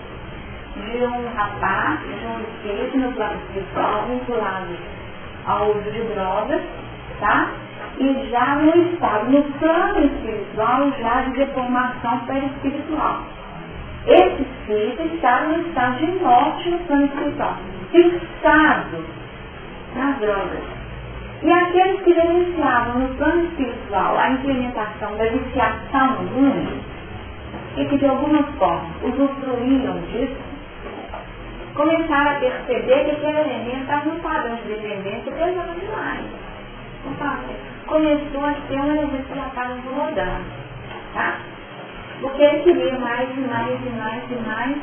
De um rapaz, de um espírito no plano espiritual, vinculado ao uso de drogas, tá? E já no estado, no plano espiritual, já de deformação perispiritual. Esse espírito estava no estado de morte no plano espiritual, fixado nas drogas. E aqueles que denunciavam no plano espiritual a implementação da viciação no mundo, e que de alguma forma usufruíam disso, começaram a perceber que aquele elemento estava no padrão de dependência pesando demais. Começou a ter um elemento que já estava incomodando, tá? Porque ele queria mais e mais e mais e mais.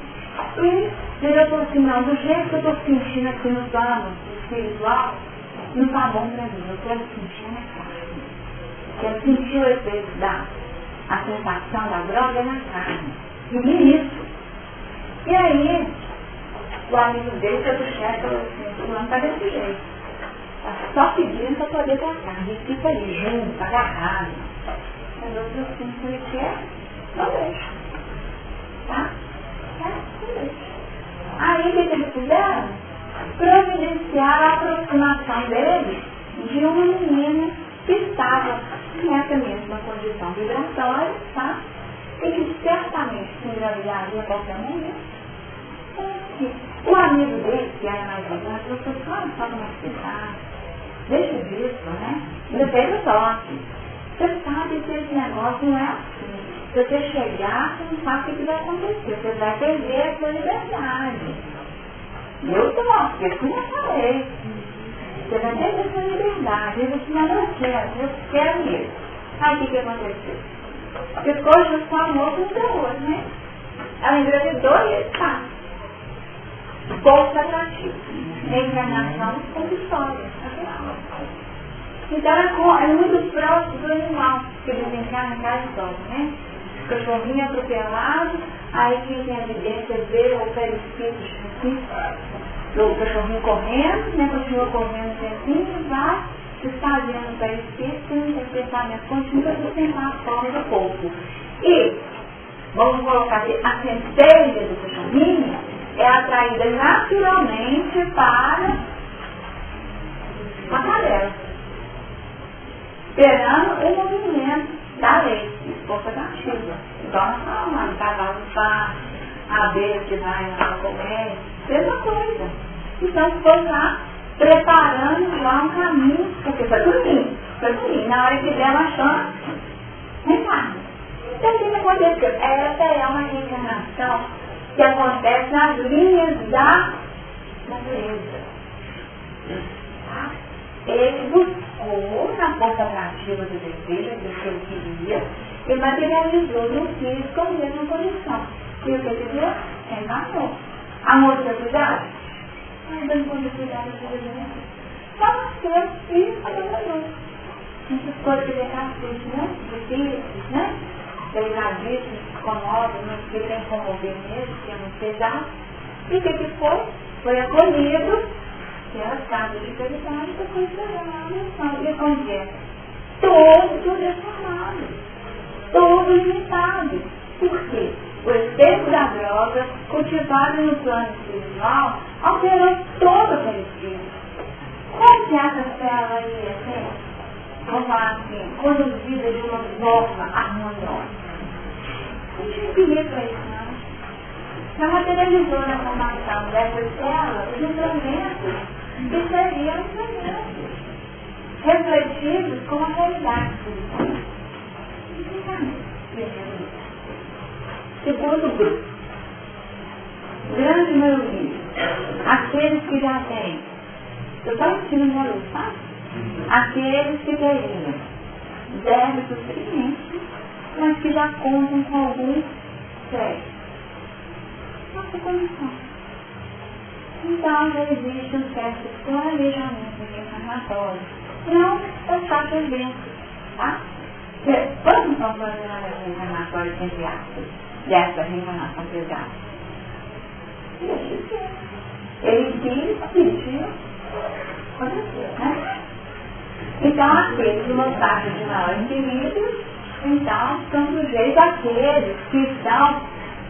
E ele falou assim, não, do jeito que eu estou sentindo aqui no plano espiritual, não está bom para mim, eu quero sentir na carne. Quero sentir o efeito a sensação da droga na carne. E isso. E aí, o amigo dele, que do chefe, falou assim, não está desse jeito. Só pedindo para poder tocar. E fica ali junto, agarrado. Mas outros assim, se ele quer, não deixa. Tá? Não deixa. Aí, o que eles fizeram? Providenciar a aproximação dele de uma menina que estava nessa mesma condição vibratória, tá? engravidaria a qualquer momento. O amigo dele, que era mais velho, falou, só uma cidade. Deixa disso, né? Ainda fez o toque. Você sabe que esse negócio não é assim. Se você chegar, você não sabe o que vai acontecer. Você vai perder a sua liberdade. Eu toco, eu não falei. Você vai perder a sua liberdade. Ele disse, mas eu quero mesmo. Aí o que aconteceu? Ficou junto com a moça até hoje, né? Ela engravidou e ele tá. Pouco atrativo. Reencarnação compulsória. Então é muito próximo do animal que desencarna cada história, né? O cachorrinho atropelado, aí quem tem evidência vê o perispírito assim, o cachorrinho correndo, né? Continua correndo um tempinho, vai desfazendo o perispírito, tem um interpretamento contínuo para sustentar a forma do corpo. E, vamos colocar aqui, a centelha do cachorrinho é atraída naturalmente para a cadela, esperando o movimento da lei, força atrativa. Igual nós falamos, o cavalo faz, a abelha que vai na colmeia, mesma coisa. Então foi lá preparando já um caminho, porque foi dormindo. Na hora que der uma chance, reencarna. Então o que aconteceu? Essa é uma reencarnação que acontece nas linhas da natureza. Tá? Ele buscou na força atrativa do desejo, do que ele queria, e materializou no físico a mesma condição. E o que ele deu? Reencarnou. Amor de cuidado? Ai, dando por cuidado de Deus. Só nasceu e abandonou. Essas coisas de cacete, né? De filhos, né? Delicadíssimos, incomodos, mas que tem como ouvir mesmo, que é muito pesado. E o que foi? Foi acolhido pelas casas de caridade que foi esperando a missão. E acontece? Todo deformado, todo limitado. Por quê? O efeito da droga, cultivado no plano espiritual, alterou todo o perispírito. Como que essa célula ia ser? Vamos falar assim, conduzida de uma forma harmoniosa. Não tinha perigo para isso, não. Já materializou na formação dessas células os instrumentos que seriam instrumentos refletidos com a realidade espiritual. Segundo grupo, grande maioria, aqueles que já têm, eu estou ensinando a luz, tá? Aqueles que teriam débitos imensos, mas que já contam com algum crédito. Nossa condição. Então já existe um certo planejamento reencarnatório. Não deixar que vença, tá? Quando são planejamentos reencarnatórios entre aspas, dessa reencarnação pesada? Ele pediu, aconteceu, né? Então, aqueles de uma taxa de maior equilíbrio, então, são sujeitos àqueles que estão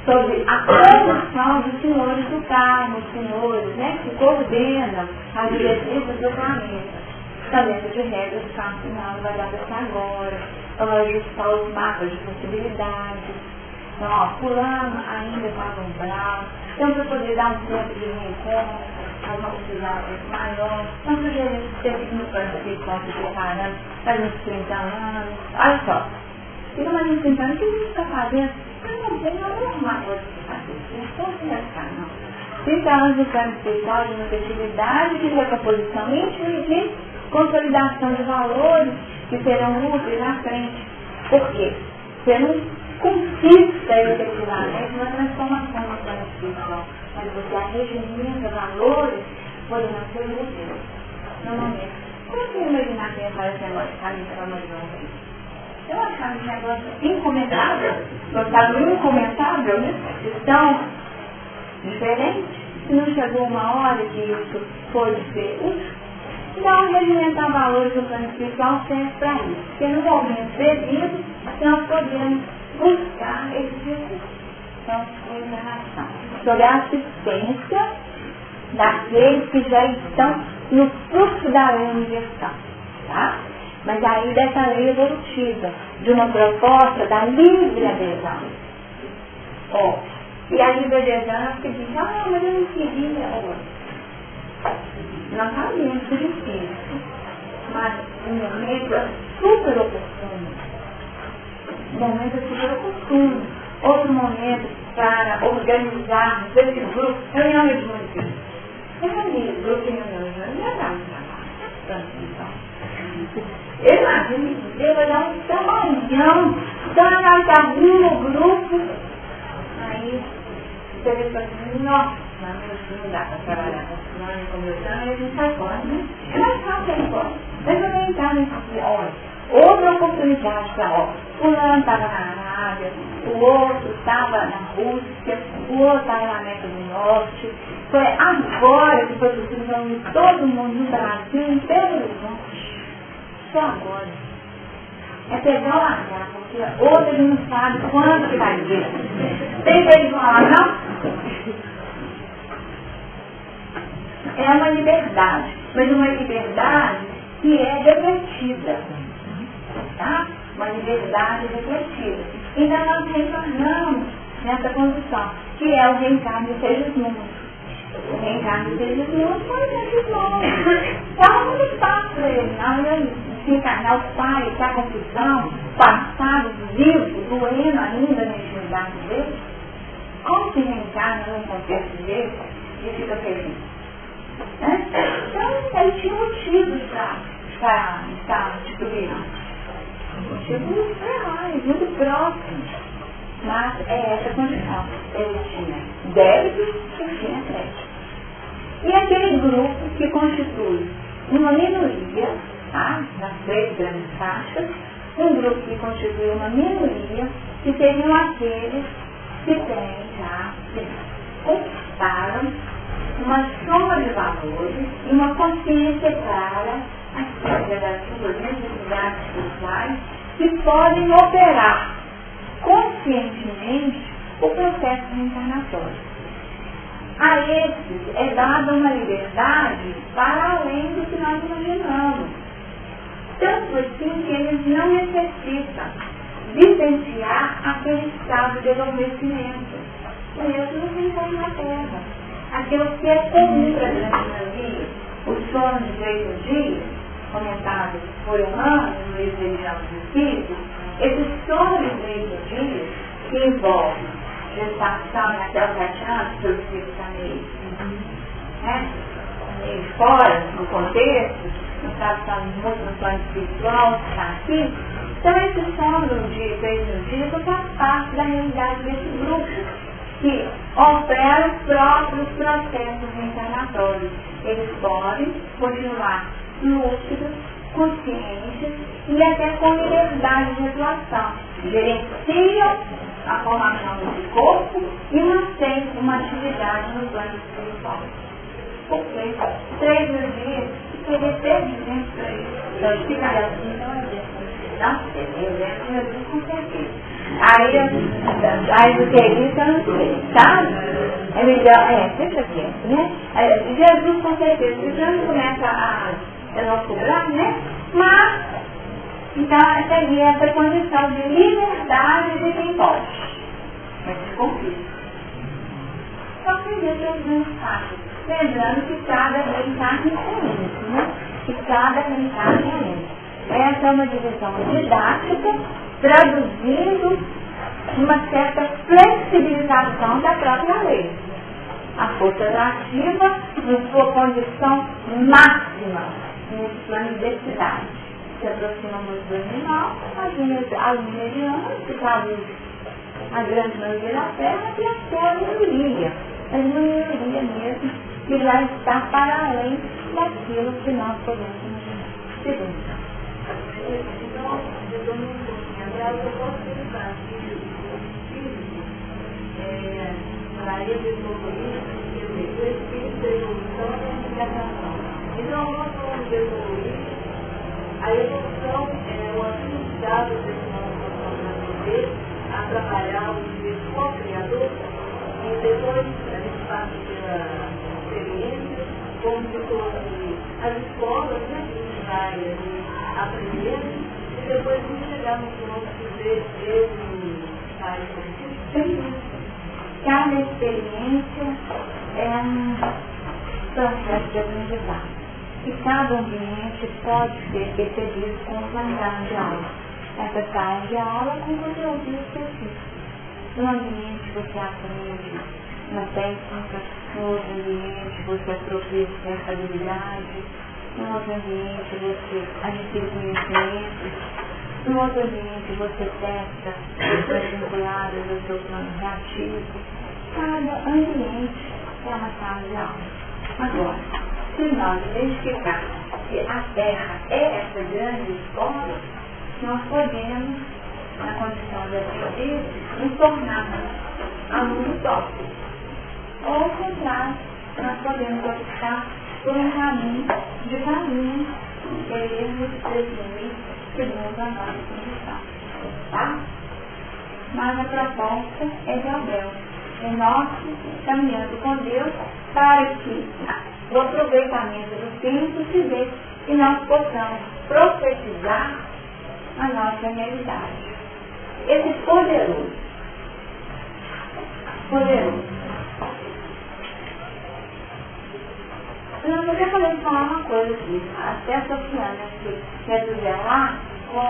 sob a condução dos senhores do karma, os senhores, né, que coordenam as diretrizes do planeta. Também de regras do campo final vai dar até agora, vamos ajustar os mapas de possibilidades. Então, ó, fulano ainda está no umbral, então para poder dar um tempo de reencontro, nós vamos precisar de maior. Nós sugerimos que teve no plano espiritual se preparando faz uns 30 anos. Olha só, fica mais uns 30 anos, o que a gente está fazendo? Não tem alguma coisa para fazer, não pode ficar, não. 30 anos no plano espiritual de uma fertilidade, de recomposição íntima e de consolidação de valores que serão úteis na frente. Por quê? Você não consiste efetivamente na transformação do plano espiritual, mas você arregimenta valores podendo ser úteis no momento. Como você imaginar quem faz esse negócio de caminho para mais longe? Eu achava um negócio incomentável, gostava incomentável, né? Tão diferente. Se não chegou uma hora que isso foi ser útil, então regimentar valores do plano espiritual serve para isso. Porque no momento devido, nós podemos buscar esse recurso. Então, reencarnação. Sobre a assistência daqueles que já estão no fluxo da lei universal. Tá? Mas aí dessa lei evolutiva, de uma proposta da livre adesão. Ó, e a liberdade que diz, mas eu não queria. Nós sabemos que é difícil, mas um momento é super oportuno. Um momento é super oportuno. Outro momento para organizar esse grupo, reunião de municípios. Reunir grupo de reunião de municípios. Eu imagino que Deus vai dar um tamanhão, cada um no grupo. Aí você vê assim, nossa, não dá para trabalhar com esse nome conversando, e a gente sai fora, né? É mais fácil sair fora. Mas eu nem estava nem assim, olha, outra oportunidade para fulano estava na Arábia, o outro estava na Rússia, o outro estava na América do Norte. Foi agora que foi possível reunir todo mundo no Brasil, em Belo Horizonte. Só agora. É pegar o largar, porque hoje ele não sabe quando que vai ver. Tem que vão lá, não? É uma liberdade, mas uma liberdade que é refletida. Tá? Uma liberdade refletida. Então nós reencarnamos nessa condição, que é o reencarno de seres mundos. O reencarno de seres mundos foi esses nomes. Estava muito fácil para ele, não? Ele se encarnar o pai, está com confusão, passado, vivo, doendo ainda na intimidade dele. Como se reencarna num contexto dele e fica feliz? Né? Então, ele tinha motivos para estar titubeando. Motivos reais, muito próximos. Mas é essa condição. Ele tinha débitos e tinha crédito. E aquele grupo que constitui uma minoria, tá? Nas 3 grandes faixas, um grupo que constitui uma minoria, que seriam aqueles que têm já, que conquistaram uma soma de valores e uma consciência clara acerca das suas necessidades pessoais que podem operar conscientemente o processo reencarnatório. A esses é dada uma liberdade para além do que nós imaginamos. Tanto assim que eles não necessitam vivenciar aquele estado de adormecimento. Eles não vivem na Terra. Aquilo que é comum para a grande maioria, o sono de 3 dias, comentado por Emmanuel no livro de Religião dos Espíritos, esse sono de 3 dias que envolve gestação e até os 7 anos, que o Espírito está meio fora do contexto, não está muito no plano espiritual, está aqui. Então esse sono de 3 dias faz parte da realidade desse grupo, que opera os próprios processos reencarnatórios. Eles podem continuar lúcidos, conscientes e até com liberdade de atuação. Gerenciam a formação desse corpo e mantêm uma atividade no plano espiritual. Porque 3 dias seria perdimento para isso. Então, ficaria assim, não sei, eu lembro de Jesus com certeza. Aí do que é isso, eu não sei, sabe? É melhor, sempre penso, né? Jesus com certeza, Jesus começa a não cobrar, né? Mas, então, seria essa condição de liberdade de quem pode. Mas desconfio. Só que Jesus não sabe. Lembrando que cada reencarne é único, né? Que cada reencarne é único. Essa é uma divisão didática, traduzindo uma certa flexibilização da própria lei. A força atrativa, na sua condição máxima, nesse plano de densidade. Se aproxima muito do animal, a mediana, que traduz a grande maioria da Terra, e até a minoria. A minoria mesmo, que já está para além daquilo que nós podemos imaginar. Segundo. Então, eu dou um pouquinho atrás, eu posso pensar que o espírito, para ele evoluir, o espírito da evolução é a encarnação. Então, nós vamos evoluir, a evolução é o atividade desse nosso poder a trabalhar o espírito co-criador, e depois a gente passa pela experiência, como se fosse as escolas, né, que a gente vai aprendendo, e depois a gente chegar no ponto de ver Deus no pai. cada experiência é um processo de aprendizado. E cada ambiente pode ser percebido como uma sala de aula. Essa sala de aula com conteúdo específico. No ambiente você aprende uma técnica, no outro ambiente você apropria certa habilidade, no outro ambiente você adquire conhecimentos, no outro ambiente você testa questões vinculadas ao seu plano reativo. Cada ambiente é uma sala de aula. Agora, se nós identificarmos que a Terra é essa grande escola, nós podemos, na condição de aprendiz, nos tornarmos alunos tópicos. Ou, ao contrário, nós podemos optar por um caminho de caminho e querermos definir segundo a nossa condição. Tá? Mas a proposta é de Abel. É nosso caminhando com Deus para que o aproveitamento do tempo se dê e nós possamos profetizar a nossa realidade. Esse poderoso. Eu quero falar uma coisa aqui. Até a Sofiana, que é do lá, com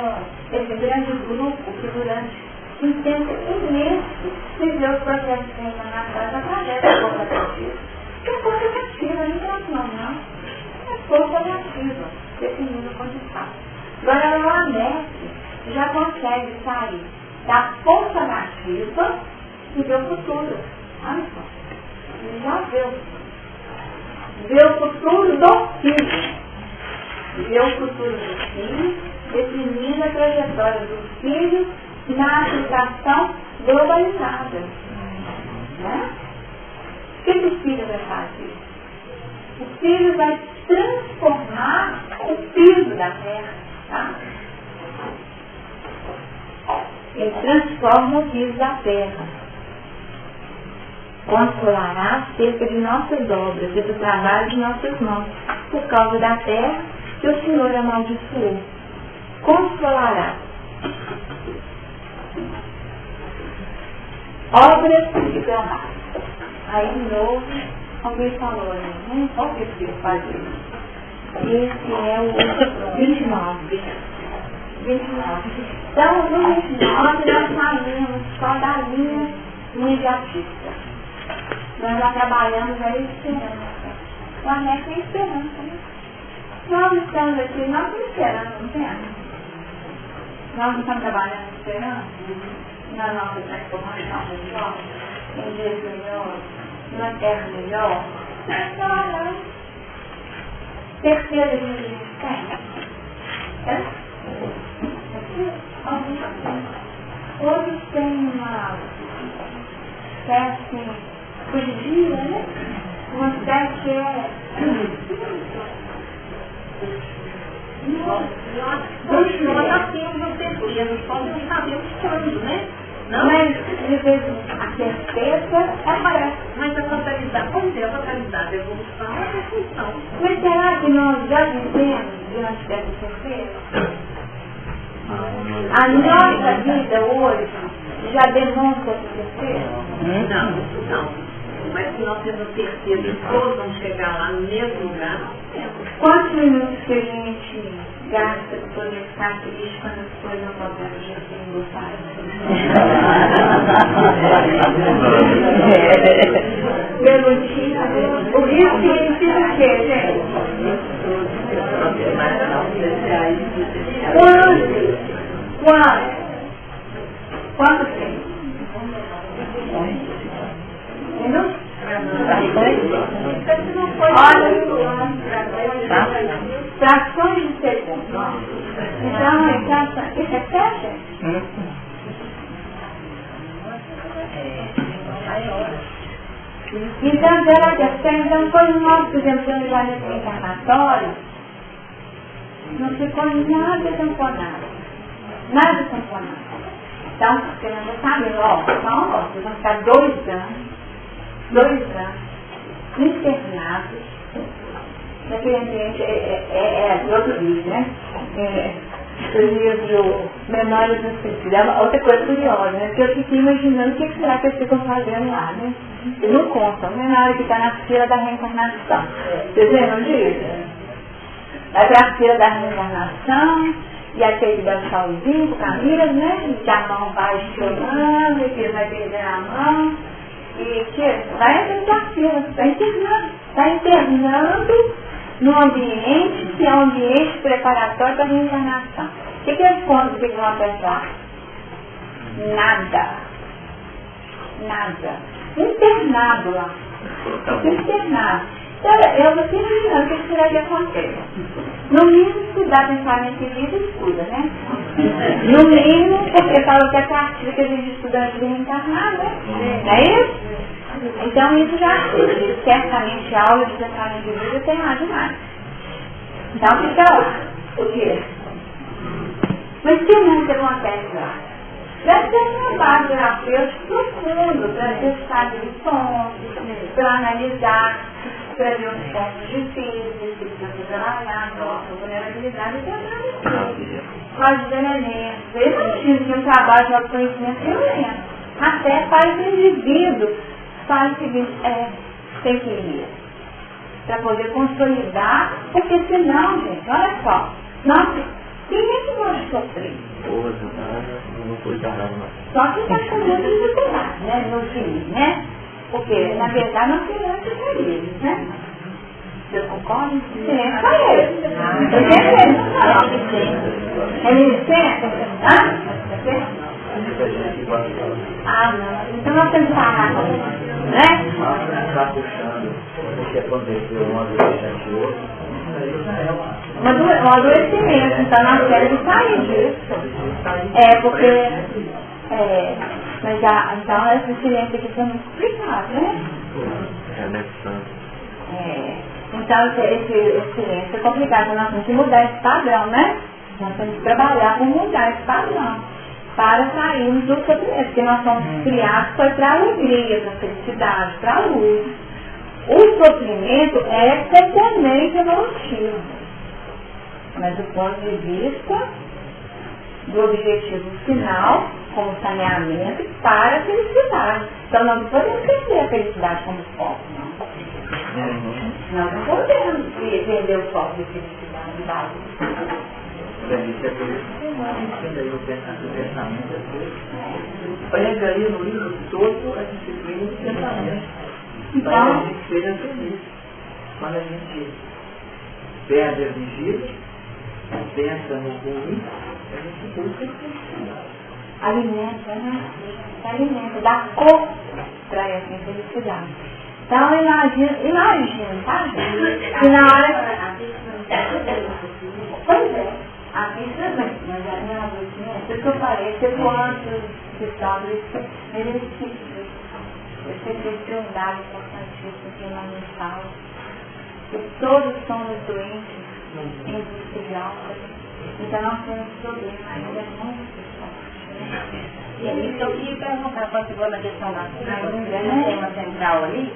esse grande grupo que durante um tempo imenso viveu os processos de reencarnação através da força ativa. Que é força ativa, não é não. É força ativa, definindo a condição. Agora, o Amete já consegue sair da força nativa e ver o futuro. Olha só. Ele já vê o futuro do filho. Vê o futuro do filho, definindo a trajetória do filho na aplicação globalizada. Né? O que o filho vai fazer? O filho vai transformar o piso da terra. Tá? Ele transforma o piso da terra. Consolará acerca de nossas obras e do trabalho de nossas mãos, por causa da terra que o Senhor amaldiçoou. Consolará. Obras de trabalho. Aí de novo, alguém falou, né? Olha o que eu queria fazer. Esse é o 29. Então, no 29 nós saímos só da linha imediatista. Nós já trabalhamos a esperança. O anexo é esperança, né? Nós estamos aqui, nós estamos esperando, não temos? Nós não estamos trabalhando esperança na nossa transformação melhor, em dias melhores, numa terra melhor. Nós trabalhamos. Terceira linha de existência. Hoje tem uma espécie fugida, né? Uma espécie que é nós já temos certeza, só não sabemos quando, né? Não? Mas de vez a certeza aparece. Mas a totalidade, pois é, a totalidade da evolução é a definição. Mas será que nós já vivemos diante dessa certeza? A nossa vida hoje já demonstra essa certeza? Não. Mas se nós temos certeza que todos vão chegar lá no mesmo lugar, nós temos. Quantos minutos que a gente gasta para poder ficar triste quando as coisas não acontecem do jeito que a gente gostaria? Perguntinha, o risco que o quê, gente? Quanto tempo? Não? Olha, frações de segundo. Então, isso é certo? Então, será que é certo? Então, quando nós fizemos um planeta encarnatório, não ficou nada tamponado. Nada tamponado. Então, porque nós não sabemos, vocês vão ficar 2 anos internados naquele ambiente, é do outro livro, né? O livro Memórias do suicídio. É outra coisa curiosa, né? Porque eu fiquei imaginando o que será que eles ficam fazendo lá, né? Eles não contam, né? Na hora que está na fila da reencarnação. Vocês lembram disso? Vai para a fila da reencarnação, e aí tem que dar um tchauzinho pro Camila, né? E a mão vai chorando, e ele vai perder a mão. E vai entrando na fila, está internando no ambiente que é um ambiente preparatório para a reencarnação. O que eles contam que vão pensar? Nada. Internado lá. Internado. Eu não estou imaginando o que será que acontece. No mínimo, estudar pensamento de vida, estuda, né? No mínimo, porque falou que é partida que a gente estuda antes de reencarnar, né? Não é isso? Então, isso já ajuda. Certamente, a aula de pensamento de vida tem lá demais. Então, fica lá. O quê? Mas o que muito acontece lá? Deve ter um trabalho terapêutico profundo para testar lições, para analisar, para ver os pontos difíceis, que precisa trabalhar, nossa vulnerabilidade e tentar quase elementos. Eu imagino que um trabalho de autoconhecimento é violento. Até para o indivíduo faz o seguinte, tem que ir para poder consolidar, porque senão, gente, olha só, quem é que gosta de sofrer? Só que está chamando de superar, né? No fim, né? Porque, na verdade, não tem nada para eles, né? Você concorda? Sim, para eles. É licença? Não. Então nós temos que parar, né? Está puxando o que aconteceu um adolescente e outro. Um adoecimento, então nós temos que sair disso. Porque. Mas então essa experiência aqui foi muito complicada, né? Então esse silêncio é complicado, nós temos que mudar esse padrão, né? Nós temos que trabalhar para mudar esse padrão, para sairmos do sofrimento, porque nós somos criados para a alegria, para a felicidade, para a luz. O sofrimento é componente evolutivo, mas do ponto de vista do objetivo final, como saneamento para a felicidade. Então nós não podemos perder a felicidade como foco, não. Nós não podemos perder o foco de felicidade básica. Isso é por isso que eu pensamento Pega aí no livro todo a disciplina de pensamento. Então, a gente seja feliz. Quando a gente perde a vigília, pensa no ruim, a gente busca felicidade. Alimenta, né? Alimenta, dá cor para essa infelicidade. Então, imagina, tá? Que na hora... Pois é. A pista bem, mas a minha adoecimento, isso que eu falei, que quantos estados merecíveis, esse é um dado importantíssimo que não me fala, que todos somos doentes em busca de alta, então nós temos problema ainda muito forte. E aí, eu queria perguntar, quando chegou na questão da tema central ali,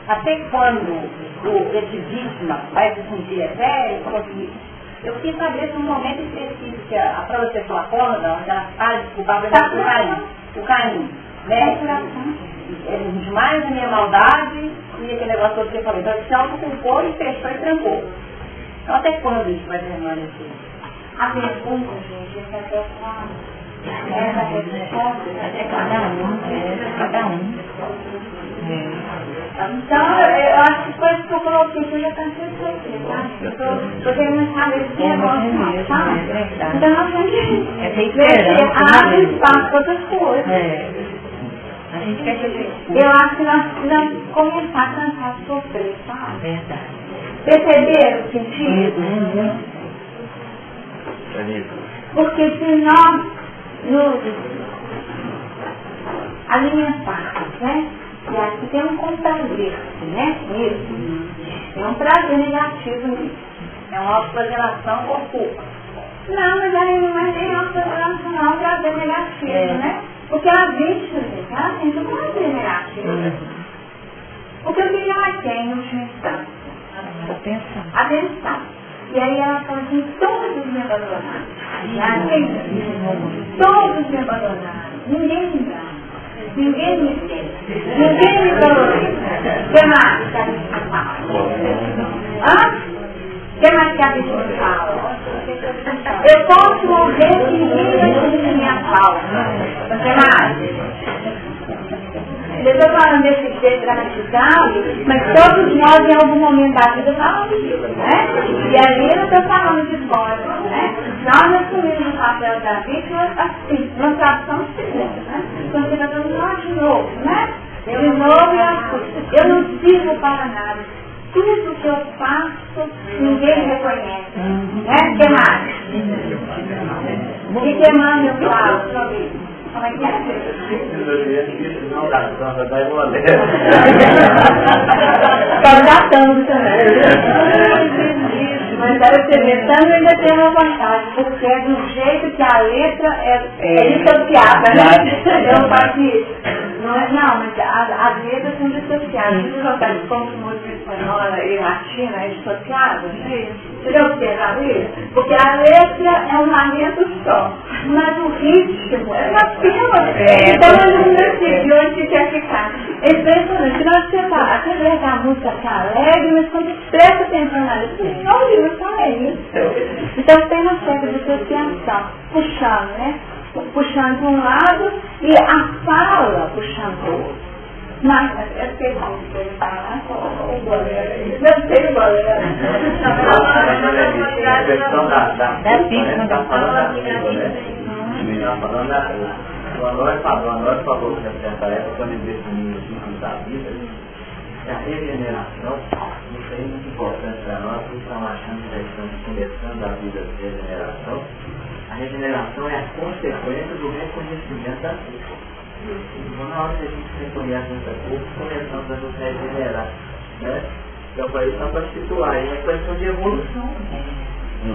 até quando esse vítima vai se sentir etéreo, eu queria saber se um momento específico que a própria pessoa acorda, já faz culpabilidade o Caim, né? Demais a minha maldade e aquele negócio todo que eu falei. Então ele se autoculpou e fechou e trancou. Então até quando isso vai permanecer? A pergunta, gente, é até quando? Essa resposta é cada um. Então, eu acho que foi isso que eu coloquei, que eu já cansei de sofrer, tá? Eu tenho uma cabeça de negócio, tá? Então, nós temos que abrir espaço para outras coisas. A gente quer que eu acho que nós precisamos começar a cansar de sofrer, sabe? Verdade. Perceberam o sentido? Porque se nós nos alimentarmos, né? E aqui tem um prazer, né? Isso. Tem um prazer negativo nisso. É uma autoflagelação ou culpa. Não, mas aí não é nem autoflagelação, não, é um prazer negativo, né? Porque a vítima, gente, ela tem um prazer negativo. Porque o que ela tem em última instância? Atenção. E aí ela fala assim, todos me abandonaram. Todos me abandonaram. Ninguém me dá. Ninguém me esquece. Ninguém me valoriza. O que mais que a gente fala? O que mais que a gente fala? Eu posso morrer sem ninguém minha falta. O que mais? Eu estou falando desse jeito dramatizado, mas todos nós em algum momento da vida falamos isso, né? E aí eu estou falando de fora, né? Nós assumimos o papel da vítima assim, nós somos segundos, né? Quando você está falando, nós de novo, né? De novo, eu não sirvo para nada. Tudo que eu faço, ninguém me reconhece, né? O que mais? E que mais eu falo sobre isso? Como é que é? Não dá, não dá igual. Está datando também. Mas aí você vê, também ainda tem uma vantagem, porque é do jeito que a letra é dissociada, né? Eu faço isso. Não, mas as letras são dissociadas. Se você jogar como música espanhola e latina é dissociada, você já observou isso? Porque a letra é um lamento só, mas o ritmo é uma pílula. Então eu não decidi onde quer ficar. É impressionante. Se nós separar, você vê que a música está alegre, mas quando você presta atenção na letra, você não viu, não é isso. Então tem uma certa dissociação, puxando, né? Puxando para um lado e a fala puxando para o outro. Mas eu sei como que ele fala, o goleiro. Não sei o goleiro. O Anói falou que nessa época, quando ele definiu os ciclos da vida, a regeneração, isso é muito importante para nós, que estamos achando que já estamos começando a vida de regeneração. A regeneração é a consequência do reconhecimento da culpa. Então, na hora que a gente reconhece essa culpa, começamos a nos regenerar. Né? Então, para isso, para situar, é uma questão de evolução.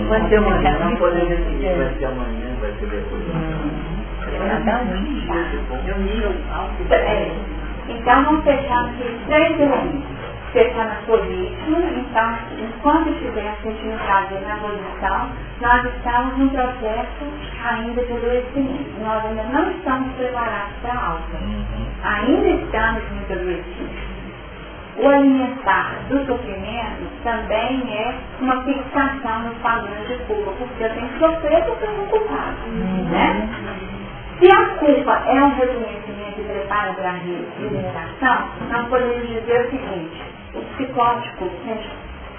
Vai ser amanhã, não podemos decidir, vai ser amanhã, vai ser depois. Então vamos fechar aqui 3 elementos. Fechar na política, então, enquanto estiver sentindo prazer na evolução, nós estamos num processo ainda de adoecimento. Nós ainda não estamos preparados para a alta. Ainda estamos muito adoecidos. O alimentar do sofrimento também é uma fixação nos padrões de culpa, porque eu tenho que sofrer porque eu sou culpado. Né? Se a culpa é um reconhecimento e preparo para a regeneração, nós podemos dizer o seguinte: o psicótico sente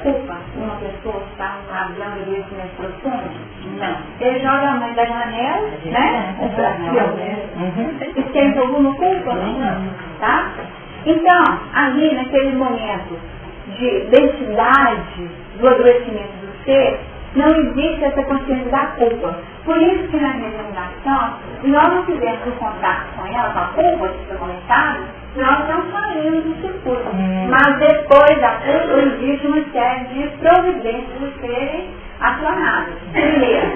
culpa uma pessoa que está num padrão de adoecimento profundo? Não. Ele joga a mãe da janela, né? Esquenta alguma culpa? Não. Tá? Então, ali naquele momento de densidade do adoecimento do ser, não existe essa consciência da culpa. Por isso que na regeneração, se nós não tivermos o contato com ela, com a culpa que foi comentado, nós não saímos do circuito. Mas depois da culpa existe uma série de providências a serem acionadas. Primeiro,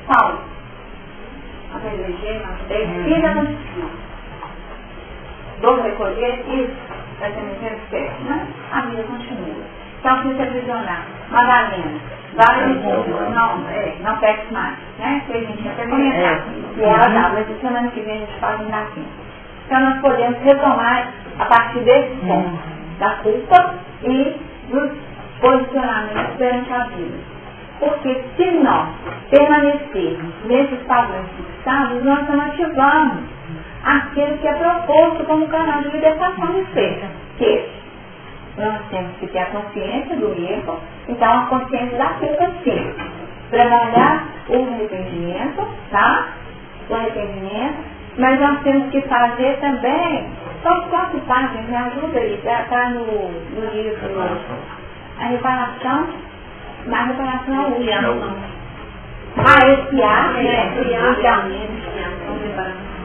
Paulo, a PVG, fica com isso. Vou recolher isso, vai ser muito certo, né? A vida continua. Então, precisa visionar. Madalena, vários não pegue mais, né? Que a gente ia até comentar. E ela dá, mas semana que vem a gente fala ainda assim. Então, nós podemos retomar a partir desse ponto, da culpa e dos posicionamentos perante a vida. Porque se nós permanecermos nesses padrões fixados, nós estamos ativando aquilo que é proposto como canal de libertação do ser, que nós temos que ter a consciência do erro, então a consciência da culpa sim, trabalhar o arrependimento, tá? O arrependimento, mas nós temos que fazer também, só 4 páginas, me ajuda aí, está no livro, a reparação, na reparação é a última. Expiar,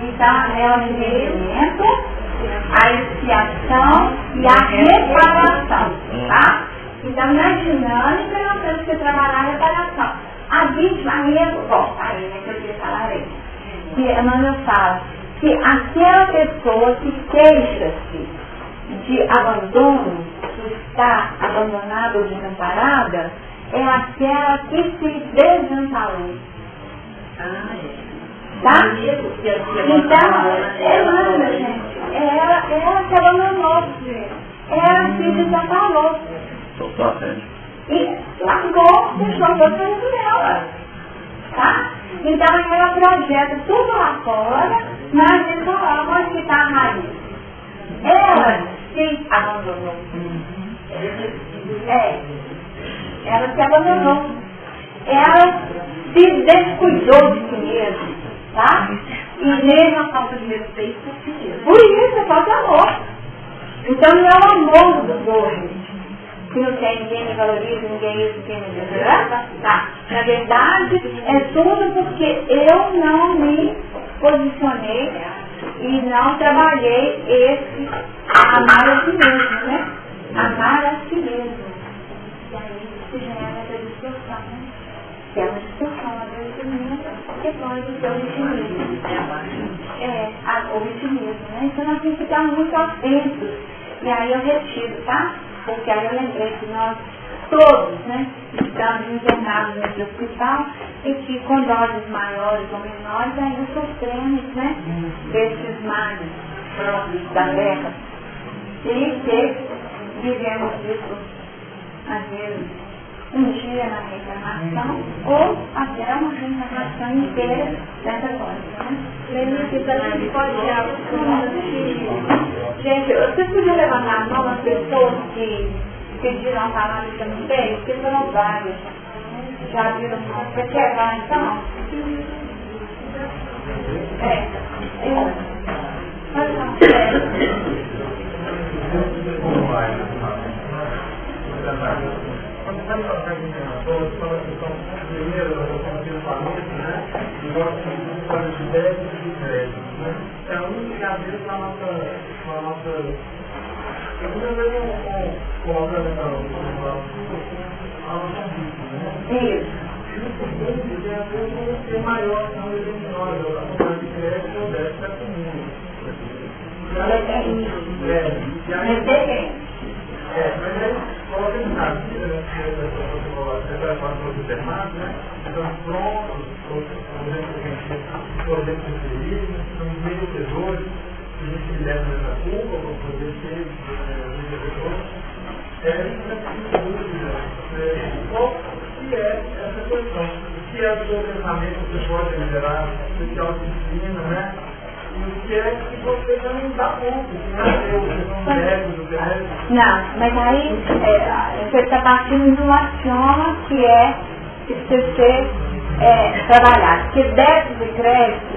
então, é o arrependimento, a expiação e a reparação, tá? Então, na dinâmica, nós temos que trabalhar a reparação. A vítima, que eu queria falar aí, que Emmanuel fala que aquela pessoa que queixa-se de abandono, que está abandonada ou desamparada, é aquela que se desamparou. Tá? Então, Elana, gente, ela que abandonou, ela se desamparou. E largou, deixou todo mundo dela. Tá? Então ela projeta tudo lá fora, mas ele falava onde está a raiz. Ela se abandonou. Ela se abandonou. Ela se descuidou de si mesma, tá? E mesmo a falta de respeito por si mesma. Por isso é falta de amor. Então não é o amor dos outros, que não tem ninguém me valoriza, ninguém isso, ninguém me valoriza. Tá? Na verdade, é tudo porque eu não me posicionei e não trabalhei esse amar a si mesmo, né? Amar a si mesmo. E aí se gera essa distorção, né? Que é uma distorção, às vezes, que pode ser o vitimismo. O vitimismo, né? Então nós temos que ficar muito atentos. E aí eu retiro, tá? Porque aí eu lembrei que nós todos, né, estamos internados nesse hospital e que com doses maiores ou menores ainda sofremos, né, desses males próprios da terra. E que vivemos isso, às vezes, um dia na reencarnação ou até uma reencarnação inteira dessa coisa, né? Lembra que também pode haver. Gente, vocês podiam levantar a mão as pessoas que pediram a palavra que eu não tenho? Porque foram várias. Já viram? Você quer lá então? Pode falar. Quando estamos falando de encarnações, fala que são primeiro, nós estamos tendo família, né? E nós temos histórias de débitos e de créditos, né? Então, tem a ver com a nossa... Eu primeiro vez colocando a nossa vida, né? Isso. E o segundo tem a ver com o ser maior que nós temos nós, a vontade de crédito ou débito é comum. Mas aí, colocando na vida, né? Você vai para os internados, né? Estão prontos, por exemplo, felizes, são merecedores, que a gente leva nessa culpa, para poder ser merecedores. Isso é dúvida. Qual que é essa questão? O que é o seu pensamento que você pode liderar, o que é autoestima, né? E o que é que você também dá conta, que não é o médico do médico. Não, mas aí você está partindo de um axioma que é que precisa ser trabalhado. Porque débito e crédito,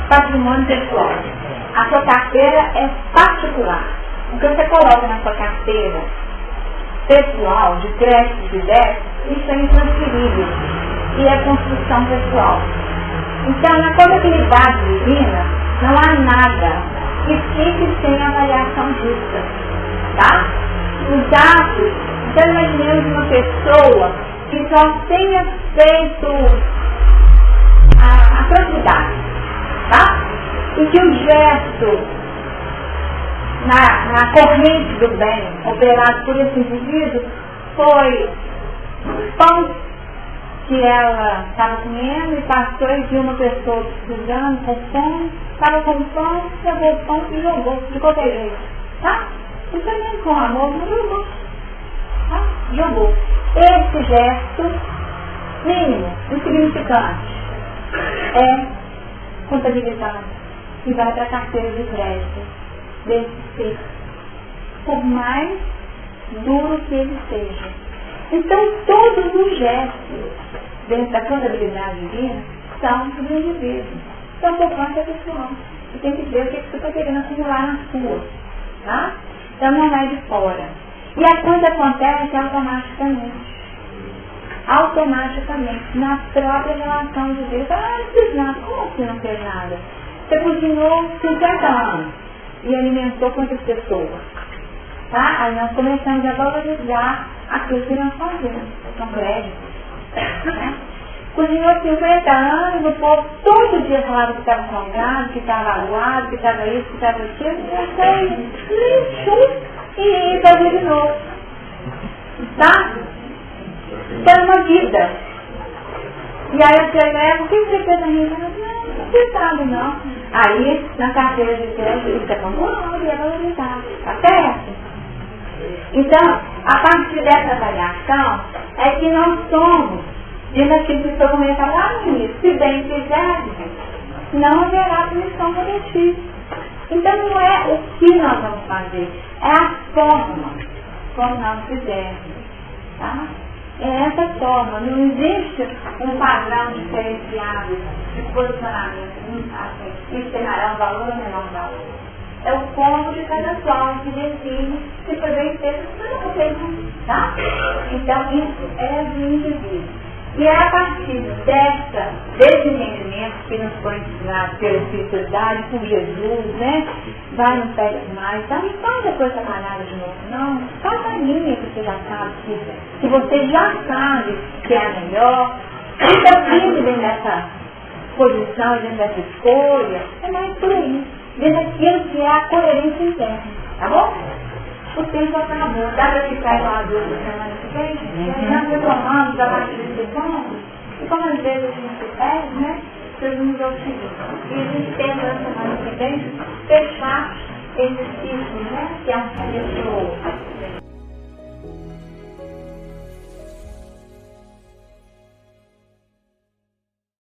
patrimônio pessoal. A sua carteira é particular. O que você coloca na sua carteira pessoal, de crédito e de débito, isso é intransferível. E é construção pessoal. Então, na contabilidade divina, não há nada que fique sem avaliação justa, tá? Os atos, então imaginemos uma pessoa que só tenha feito a atrocidade, tá? E que o gesto na corrente do bem operado por esse indivíduo foi pão que ela estava comendo e passou e viu uma pessoa precisando, com fome, estava com fome, pegou o pão e jogou, de qualquer jeito, tá? Não foi nem com amor, mas jogou, tá? Jogou. Esse gesto mínimo, insignificante, é contabilizado e vai para a carteira de crédito desse ser, por mais duro que ele seja. Então, todos os gestos dentro da contabilidade divina são do indivíduo. Então, por conta pessoal. Você tem que ver o que você está querendo acumular na sua. Tá? Então, não é de fora. E a coisa acontece automaticamente. Automaticamente. Na própria relação de vida. Ah, não fiz nada. Como assim não fez nada? Você cozinhou 50 anos e alimentou quantas pessoas? Tá? Aí nós começamos a valorizar aquilo que nós fazemos, com crédito. Né? Cozinhou 50 anos, o povo todo dia falava que estava salgado, que estava aguado, que estava isso, que estava aquilo, e você lixou e fazia de novo. Tá? Então é uma vida. E aí você leva, o que você fez na minha vida? Não sabe não. Aí, na carteira de crédito, isso é pontual e é valorizado. Tá certo? Então, a partir dessa avaliação, é que nós somos, diz aquilo que o senhor comentava lá no início, se bem fizer, não haverá punição por ti. Então, não é o que nós vamos fazer, é a forma como nós fizermos. Tá? É essa forma, não existe um padrão diferenciado de posicionamento, isso terá um valor ou menor valor. É o ponto de cada qual que define se foi bem feito ou não foi, tá? Então, isso é do indivíduo. E é a partir desse entendimento que nos foi ensinado pela espiritualidade, por Jesus, né? Vai, não pega mais, tá? Não faz depois essa malhada de novo, não. Faz a linha que você já sabe, que você já sabe que é a melhor. Fica firme dentro dessa posição, dentro dessa escolha, é mais por aí. Dentro daquilo que é a coerência interna, tá bom? O tempo acabou. Dá para ficar igual a Deus na semana que vem? Nós retomamos a partir desse ponto. E como às vezes a gente se perde, né? Vocês nos auxiliam. E a gente tenta na semana que vem fechar esse ciclo, né? Que é um ciclo